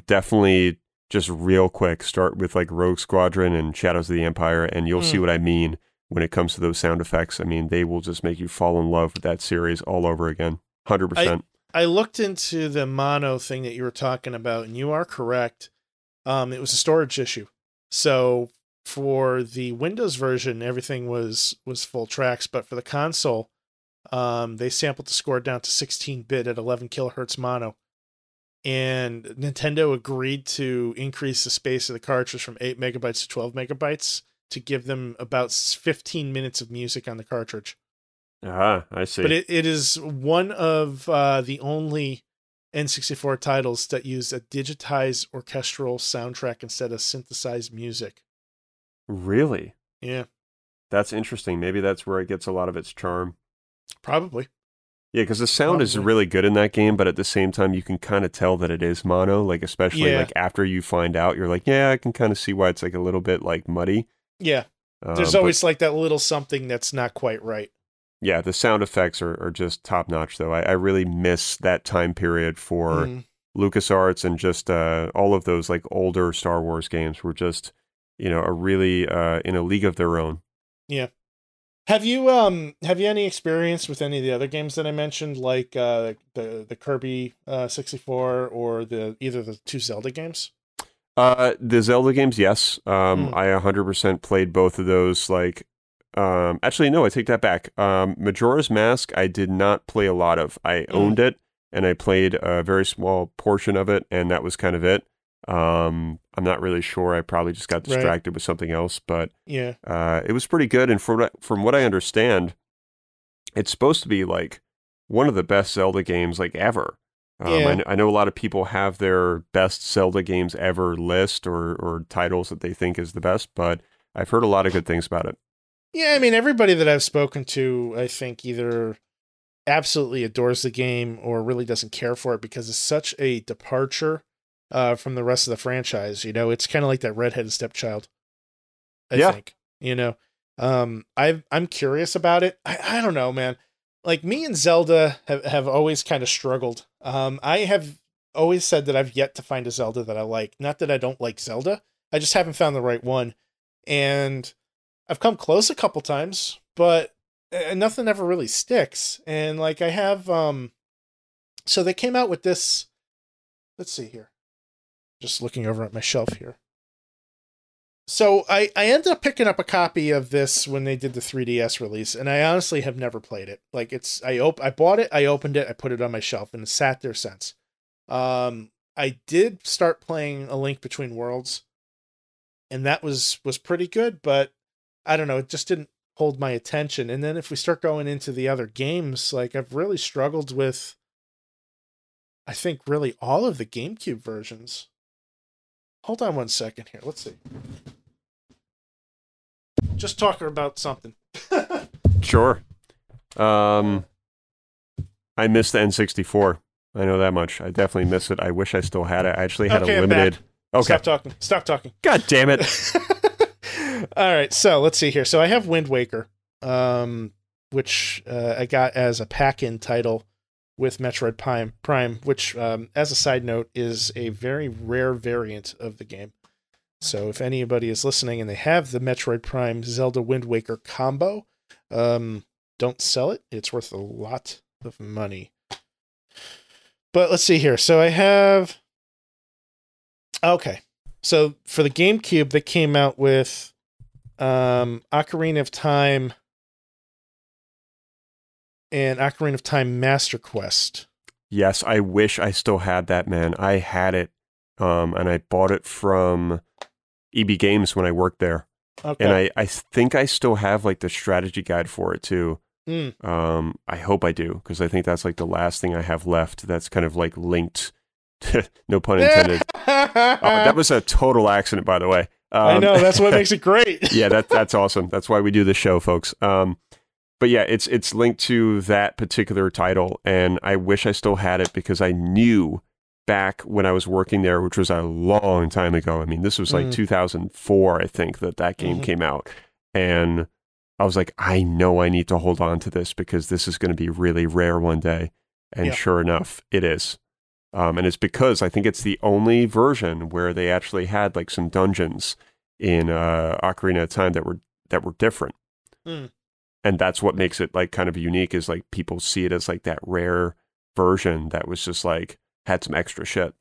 definitely just real quick start with like Rogue Squadron and Shadows of the Empire, and you'll see what I mean when it comes to those sound effects. I mean, they will just make you fall in love with that series all over again. 100%. I looked into the mono thing that you were talking about, and you are correct. It was a storage issue. So for the Windows version, everything was full tracks, but for the console, they sampled the score down to 16-bit at 11 kilohertz mono. And Nintendo agreed to increase the space of the cartridge from 8 megabytes to 12 megabytes to give them about 15 minutes of music on the cartridge. I see. But it is one of the only N64 titles that use a digitized orchestral soundtrack instead of synthesized music. Really? Yeah. That's interesting. Maybe that's where it gets a lot of its charm. Probably. Yeah, because the sound is really good in that game, but at the same time, you can kind of tell that it is mono. Like, especially like after you find out, you're like, yeah, I can kind of see why it's like a little bit like muddy. Yeah. There's always like that little something that's not quite right. Yeah, the sound effects are just top notch, though. I really miss that time period for LucasArts, and just all of those like older Star Wars games were just, a really in a league of their own. Yeah. Have you any experience with any of the other games that I mentioned, like the Kirby 64 or either the 2 Zelda games? The Zelda games, yes. I 100% played both of those. Like, actually, no, I take that back. Majora's Mask, I did not play a lot of. I owned it, and I played a very small portion of it, and that was kind of it. I'm not really sure. I probably just got distracted with something else, but it was pretty good. And from what I understand, it's supposed to be like one of the best Zelda games like ever. I know a lot of people have their best Zelda games ever list or titles that they think is the best, but I've heard a lot of good things about it. Yeah, I mean, everybody that I've spoken to, I think either absolutely adores the game or really doesn't care for it because it's such a departure from the rest of the franchise. It's kind of like that redheaded stepchild, I think. I'm curious about it. I don't know, man. Like, me and Zelda have always kind of struggled. I have always said that I've yet to find a Zelda that I like. Not that I don't like Zelda. I just haven't found the right one. And I've come close a couple times, but nothing ever really sticks. And like I have, so they came out with this, let's see here. Just looking over at my shelf here. So I ended up picking up a copy of this when they did the 3DS release, and I honestly have never played it. Like, I bought it, I opened it, I put it on my shelf, and it's sat there since. I did start playing A Link Between Worlds, and that was pretty good, but I don't know, it just didn't hold my attention. And then if we start going into the other games, like, I've really struggled with, I think, really all of the GameCube versions. Hold on one second here. Let's see. Just talking about something. Sure. I missed the N64. I know that much. I definitely miss it. I wish I still had it. I actually had a limited. Okay. Stop talking. God damn it. All right. So let's see here. So I have Wind Waker, which I got as a pack-in title with Metroid Prime, which, as a side note, is a very rare variant of the game. So if anybody is listening and they have the Metroid Prime Zelda Wind Waker combo, don't sell it. It's worth a lot of money. But let's see here. So I have... Okay. So for the GameCube, they came out with Ocarina of Time and Ocarina of Time Master Quest. Yes, I wish I still had that, man. I had it, and I bought it from EB Games when I worked there. Okay. And I think I still have like the strategy guide for it too. I hope I do, because I think that's like the last thing I have left that's kind of like linked to, no pun intended. That was a total accident, by the way. I know, that's what makes it great. Yeah, that's awesome. That's why we do this show, folks. But yeah, it's linked to that particular title, and I wish I still had it because I knew back when I was working there, which was a long time ago. I mean, this was like 2004, I think, that game came out. And I was like, I know I need to hold on to this because this is going to be really rare one day. And sure enough, it is. And it's because I think it's the only version where they actually had like some dungeons in Ocarina of Time that were different. And that's what makes it like kind of unique is like people see it as like that rare version that was just like had some extra shit.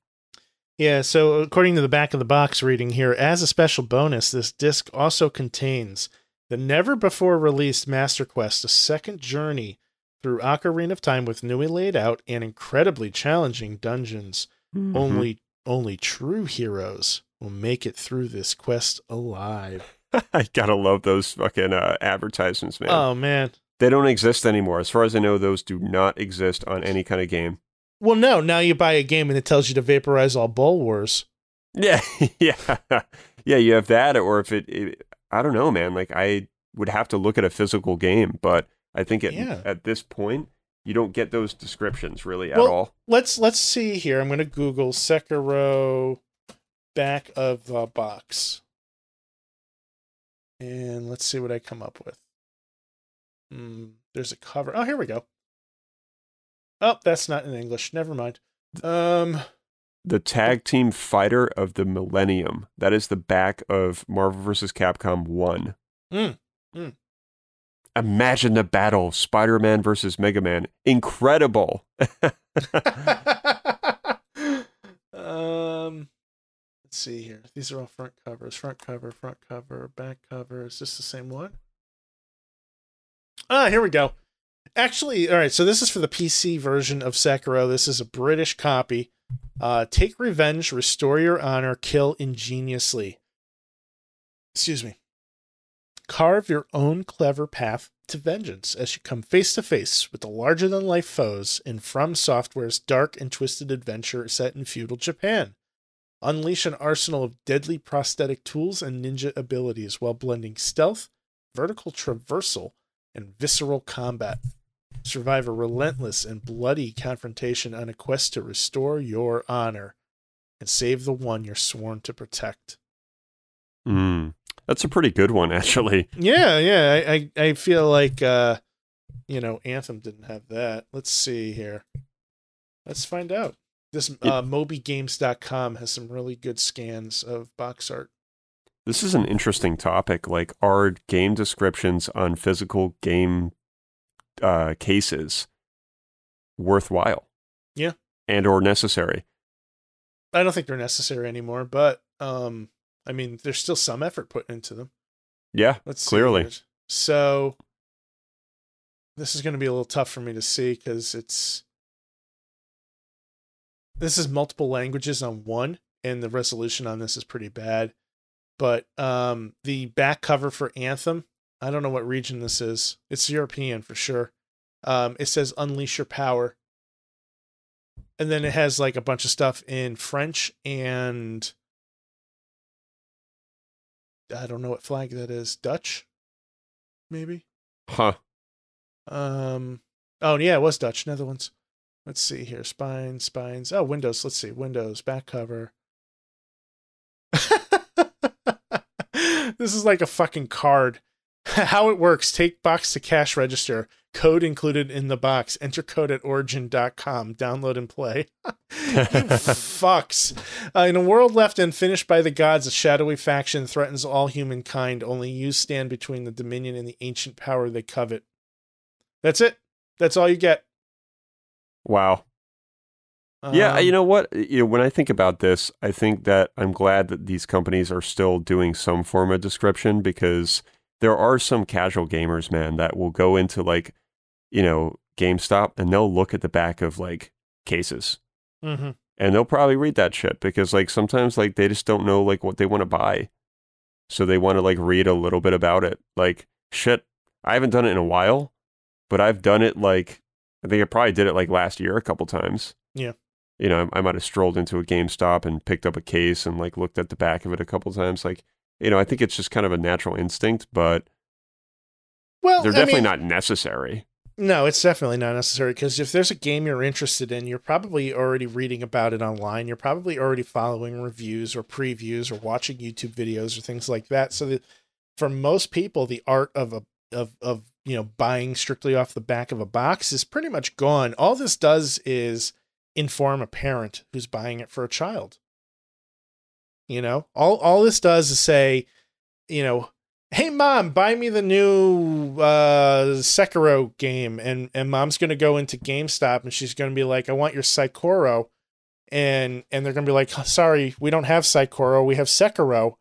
Yeah, so according to the back of the box reading here, as a special bonus, this disc also contains the never-before-released Master Quest, a second journey through Ocarina of Time with newly laid out and incredibly challenging dungeons. Only true heroes will make it through this quest alive. I gotta love those fucking advertisements, man. Oh, man. They don't exist anymore. As far as I know, those do not exist on any kind of game. Well, no. Now you buy a game and it tells you to vaporize all Bull Wars. Yeah, yeah. Yeah, you have that, or if it I don't know, man. Like, I would have to look at a physical game, but I think at this point, you don't get those descriptions really at all. Let's see here. I'm going to Google Sekiro back of the box. And let's see what I come up with. There's a cover. Oh, here we go. Oh, that's not in English. Never mind. The Tag Team Fighter of the Millennium. That is the back of Marvel vs. Capcom 1. Imagine the battle. Spider-Man versus Mega Man. Incredible. Let's see here. These are all front covers. Front cover, back cover. Is this the same one? Ah, here we go. Actually, all right, so this is for the PC version of Sekiro. This is a British copy. Take revenge, restore your honor, kill ingeniously. Excuse me. Carve your own clever path to vengeance as you come face to face with the larger-than-life foes in From Software's dark and twisted adventure set in feudal Japan. Unleash an arsenal of deadly prosthetic tools and ninja abilities while blending stealth, vertical traversal, and visceral combat. Survive a relentless and bloody confrontation on a quest to restore your honor and save the one you're sworn to protect. That's a pretty good one, actually. Yeah. I feel like, Anthem didn't have that. Let's see here. Let's find out. This MobyGames.com has some really good scans of box art. This is an interesting topic. Like, are game descriptions on physical game cases worthwhile? Yeah. And or necessary? I don't think they're necessary anymore, but there's still some effort put into them. Yeah, clearly. So this is going to be a little tough for me to see because this is multiple languages on one, and the resolution on this is pretty bad. But the back cover for Anthem, I don't know what region this is. It's European for sure. It says Unleash Your Power. And then it has like a bunch of stuff in French and I don't know what flag that is. Dutch? Maybe? Huh. Oh yeah, it was Dutch. Netherlands. Let's see here. Spines. Oh, Windows. Let's see. Windows. Back cover. This is like a fucking card. How it works. Take box to cash register. Code included in the box. Enter code at origin.com. Download and play. You fucks. In a world left unfinished by the gods, a shadowy faction threatens all humankind. Only you stand between the dominion and the ancient power they covet. That's it. That's all you get. Wow. Yeah, you know what? When I think about this, I think that I'm glad that these companies are still doing some form of description because there are some casual gamers, man, that will go into like, GameStop and they'll look at the back of like cases. Mm-hmm. And they'll probably read that shit because like sometimes like they just don't know like what they want to buy. So they want to like read a little bit about it. Like shit, I haven't done it in a while, but I've done it like, I think I probably did it like last year a couple times. Yeah. I might have strolled into a GameStop and picked up a case and like looked at the back of it a couple times. Like, I think it's just kind of a natural instinct, but Well, they're definitely not necessary. No, it's definitely not necessary, because if there's a game you're interested in, you're probably already reading about it online. You're probably already following reviews or previews or watching YouTube videos or things like that. So that for most people, the art of buying strictly off the back of a box is pretty much gone. All this does is inform a parent who's buying it for a child. All this does is say, hey mom, buy me the new Sekiro game, and mom's gonna go into GameStop and she's gonna be like, I want your Sekiro, and they're gonna be like, sorry, we don't have Sekiro, we have Sekiro,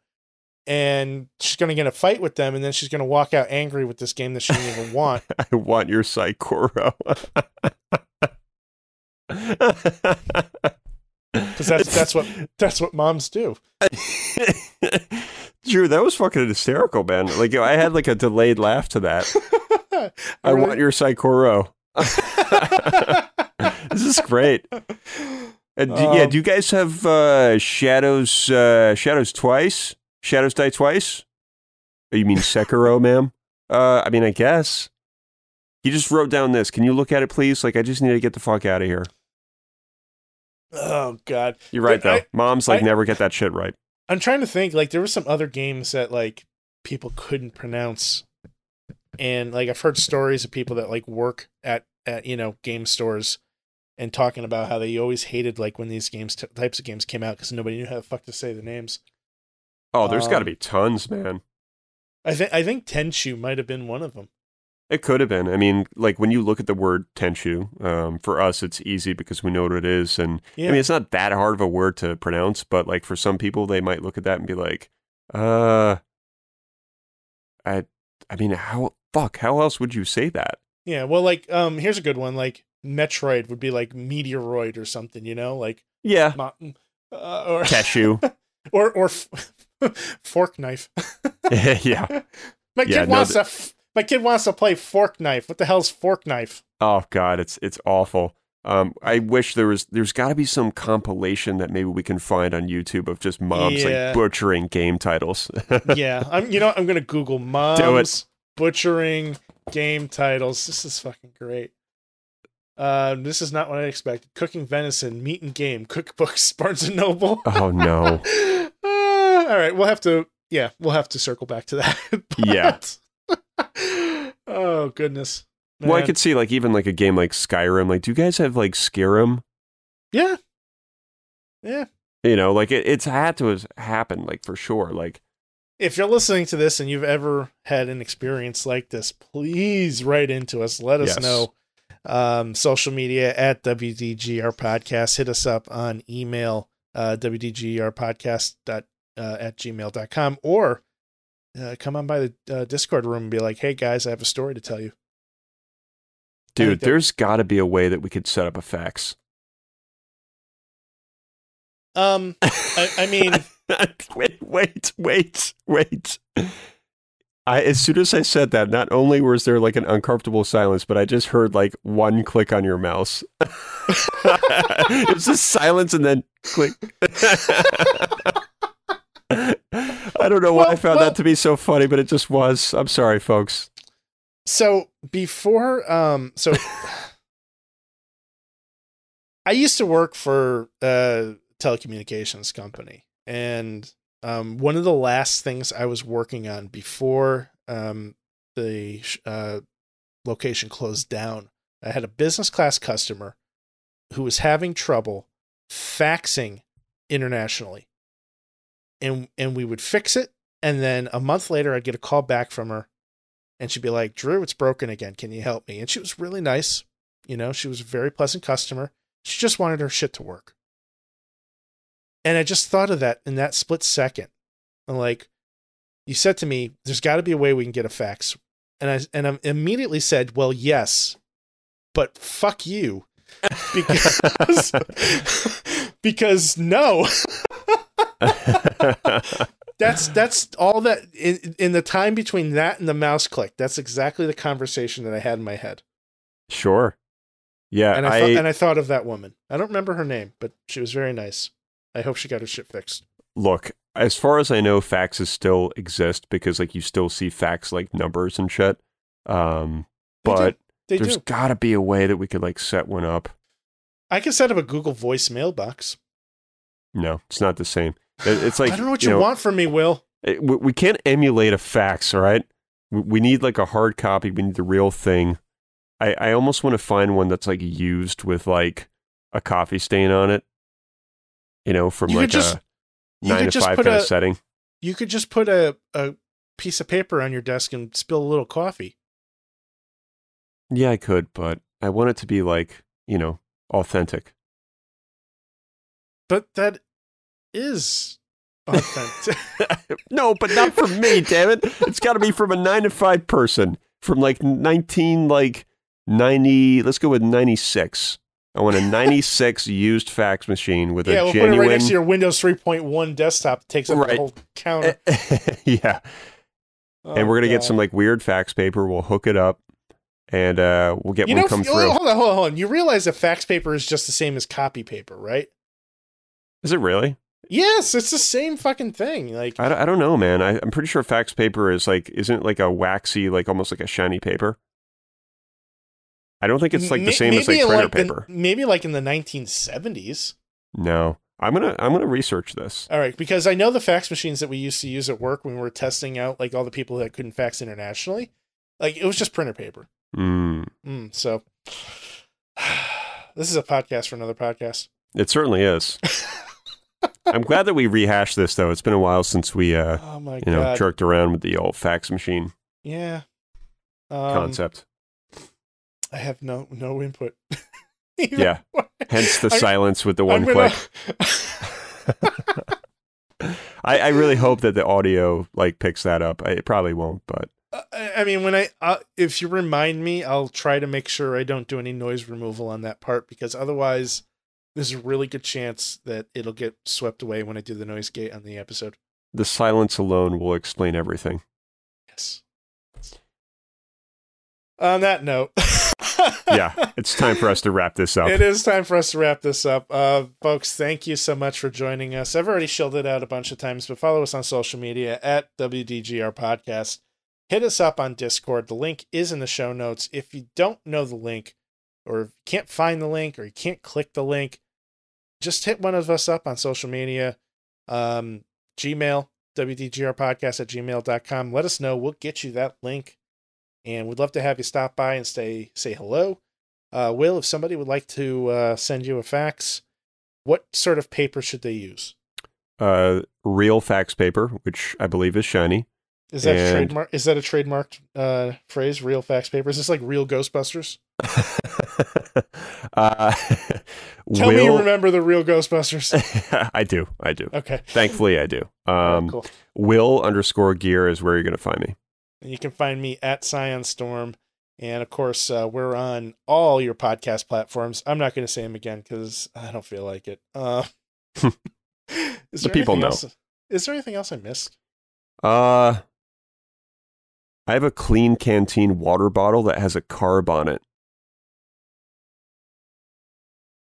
and she's gonna get a fight with them, and then she's gonna walk out angry with this game that she didn't even want. I want your Sekiro. Because that's what moms do. Drew, that was fucking hysterical, man. Like, I had like a delayed laugh to that. I want your Sekiro. This is great. And do you guys have Shadows Twice? Shadows Die Twice? Oh, you mean Sekiro, ma'am? I mean, I guess. He just wrote down this. Can you look at it, please? Like, I just need to get the fuck out of here. Oh, God. You're right, though. Moms, never get that shit right. I'm trying to think, there were some other games that, people couldn't pronounce. And, I've heard stories of people that, work at game stores and talking about how they always hated, when these types of games came out because nobody knew how the fuck to say the names. Oh, there's got to be tons, man. I think Tenchu might have been one of them. It could have been. I mean, when you look at the word Tenchu, for us, it's easy because we know what it is. And I mean, it's not that hard of a word to pronounce, but for some people, they might look at that and be like, I mean, how else would you say that? Yeah. Well, here's a good one. Metroid would be Meteoroid or something, yeah. Or cashew. or fork knife. Yeah. My kid wants to play Fork Knife. What the hell's Fork Knife? Oh God, it's awful. I wish there's got to be some compilation that maybe we can find on YouTube of just moms butchering game titles. Yeah, I'm gonna Google moms butchering game titles. This is fucking great. This is not what I expected. Cooking venison, meat and game, cookbooks, Barnes and Noble. Oh no. All right, we'll have to circle back to that. Yeah. Oh goodness. Man. Well, I could see even a game like Skyrim. Do you guys have Skyrim? Yeah. It's had to have happened for sure. If you're listening to this and you've ever had an experience like this, please write into us. Let us know. Social media at WDGRPodcast. Hit us up on email, WDGRPodcast at gmail.com, or come on by the Discord room and be like, hey guys, I have a story to tell you. Dude, there's got to be a way that we could set up a fax. I mean... Wait. As soon as I said that, not only was there an uncomfortable silence, but I just heard one click on your mouse. It was just silence and then click. I don't know why I found that to be so funny, but it just was. I'm sorry, folks. So before, I used to work for a telecommunications company, and one of the last things I was working on before the location closed down, I had a business class customer who was having trouble faxing internationally. And we would fix it, and then a month later I'd get a call back from her, and she'd be like, Drew, it's broken again. Can you help me? And she was really nice. She was a very pleasant customer. She just wanted her shit to work. And I just thought of that in that split second. I'm you said to me, there's got to be a way we can get a fax. And I immediately said, well, yes, but fuck you. Because no. That's all that in the time between that and the mouse click. That's exactly the conversation that I had in my head. Sure. Yeah. And I thought of that woman. I don't remember her name, but she was very nice. I hope she got her shit fixed. Look, as far as I know, faxes still exist because you still see fax numbers and shit. But there's got to be a way that we could like set one up. I can set up a Google Voice mailbox. No, it's not the same. It's like, I don't know what you want from me, Will. We can't emulate a fax, all right? We need like a hard copy. We need the real thing. I almost want to find one that's like used with like a coffee stain on it. From like a 9 to 5 kind of setting. You could just put a piece of paper on your desk and spill a little coffee. Yeah, I could, but I want it to be like, authentic. But that is authentic. No, but not from me, damn it. It's got to be from a 9 to 5 person from like 90, let's go with 96. I want a 96 used fax machine with a genuine... Yeah, we'll put it right next to your Windows 3.1 desktop. It takes up the whole counter. Yeah. And we're going to get some like weird fax paper. We'll hook it up and we'll get one come through. Hold on. You realize that fax paper is just the same as copy paper, right? Is it really? Yes, it's the same fucking thing. Like I don't know, man. I'm pretty sure fax paper is like, isn't it like a waxy, like almost like a shiny paper? I don't think it's like the same as like printer paper. Maybe like in the 1970s. No, I'm gonna research this. All right, because I know the fax machines that we used to use at work when we were testing out like all the people that couldn't fax internationally, like it was just printer paper. So this is a podcast for another podcast. It certainly is. I'm glad that we rehashed this though. It's been a while since we jerked around with the old fax machine. Yeah. Concept. I have no input. Yeah. Hence the silence with the one click. I really hope that the audio like picks that up. It probably won't, but I mean, when if you remind me, I'll try to make sure I don't do any noise removal on that part, because otherwise there's a really good chance that it'll get swept away when I do the noise gate on the episode. The silence alone will explain everything. Yes. On that note. Yeah, it's time for us to wrap this up. It is time for us to wrap this up. Folks, thank you so much for joining us. I've already shilled it out a bunch of times, but follow us on social media at WDGRPodcast. Hit us up on Discord. The link is in the show notes. If you don't know the link, or if you can't find the link, or you can't click the link, just hit one of us up on social media. Gmail, WDGRPodcast@gmail.com. Let us know. We'll get you that link. And we'd love to have you stop by and say hello. Will, if somebody would like to send you a fax, what sort of paper should they use? Real fax paper, which I believe is shiny. Is that a trademark? Is that a trademarked phrase? Real fax paper? Is this like real Ghostbusters? Tell me you remember the real Ghostbusters. I do. Okay. Thankfully, I do. Cool. Will_gear is where you're going to find me. And you can find me at ScionStorm. And of course, we're on all your podcast platforms. I'm not going to say them again because I don't feel like it. The people know. Is there anything else I missed? I have a Clean Canteen water bottle that has a carb on it.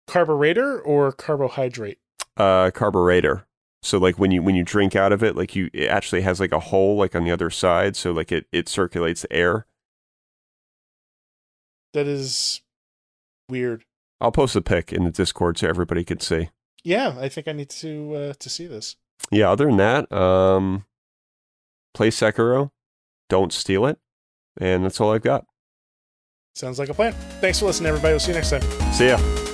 Carburetor or carbohydrate? Carburetor. So like when you drink out of it, like it actually has like a hole like on the other side, so like it circulates the air. That is weird. I'll post a pic in the Discord so everybody can see. Yeah, I think I need to see this. Yeah, other than that, play Sekiro, don't steal it, and that's all I've got. Sounds like a plan. Thanks for listening, everybody. We'll see you next time. See ya.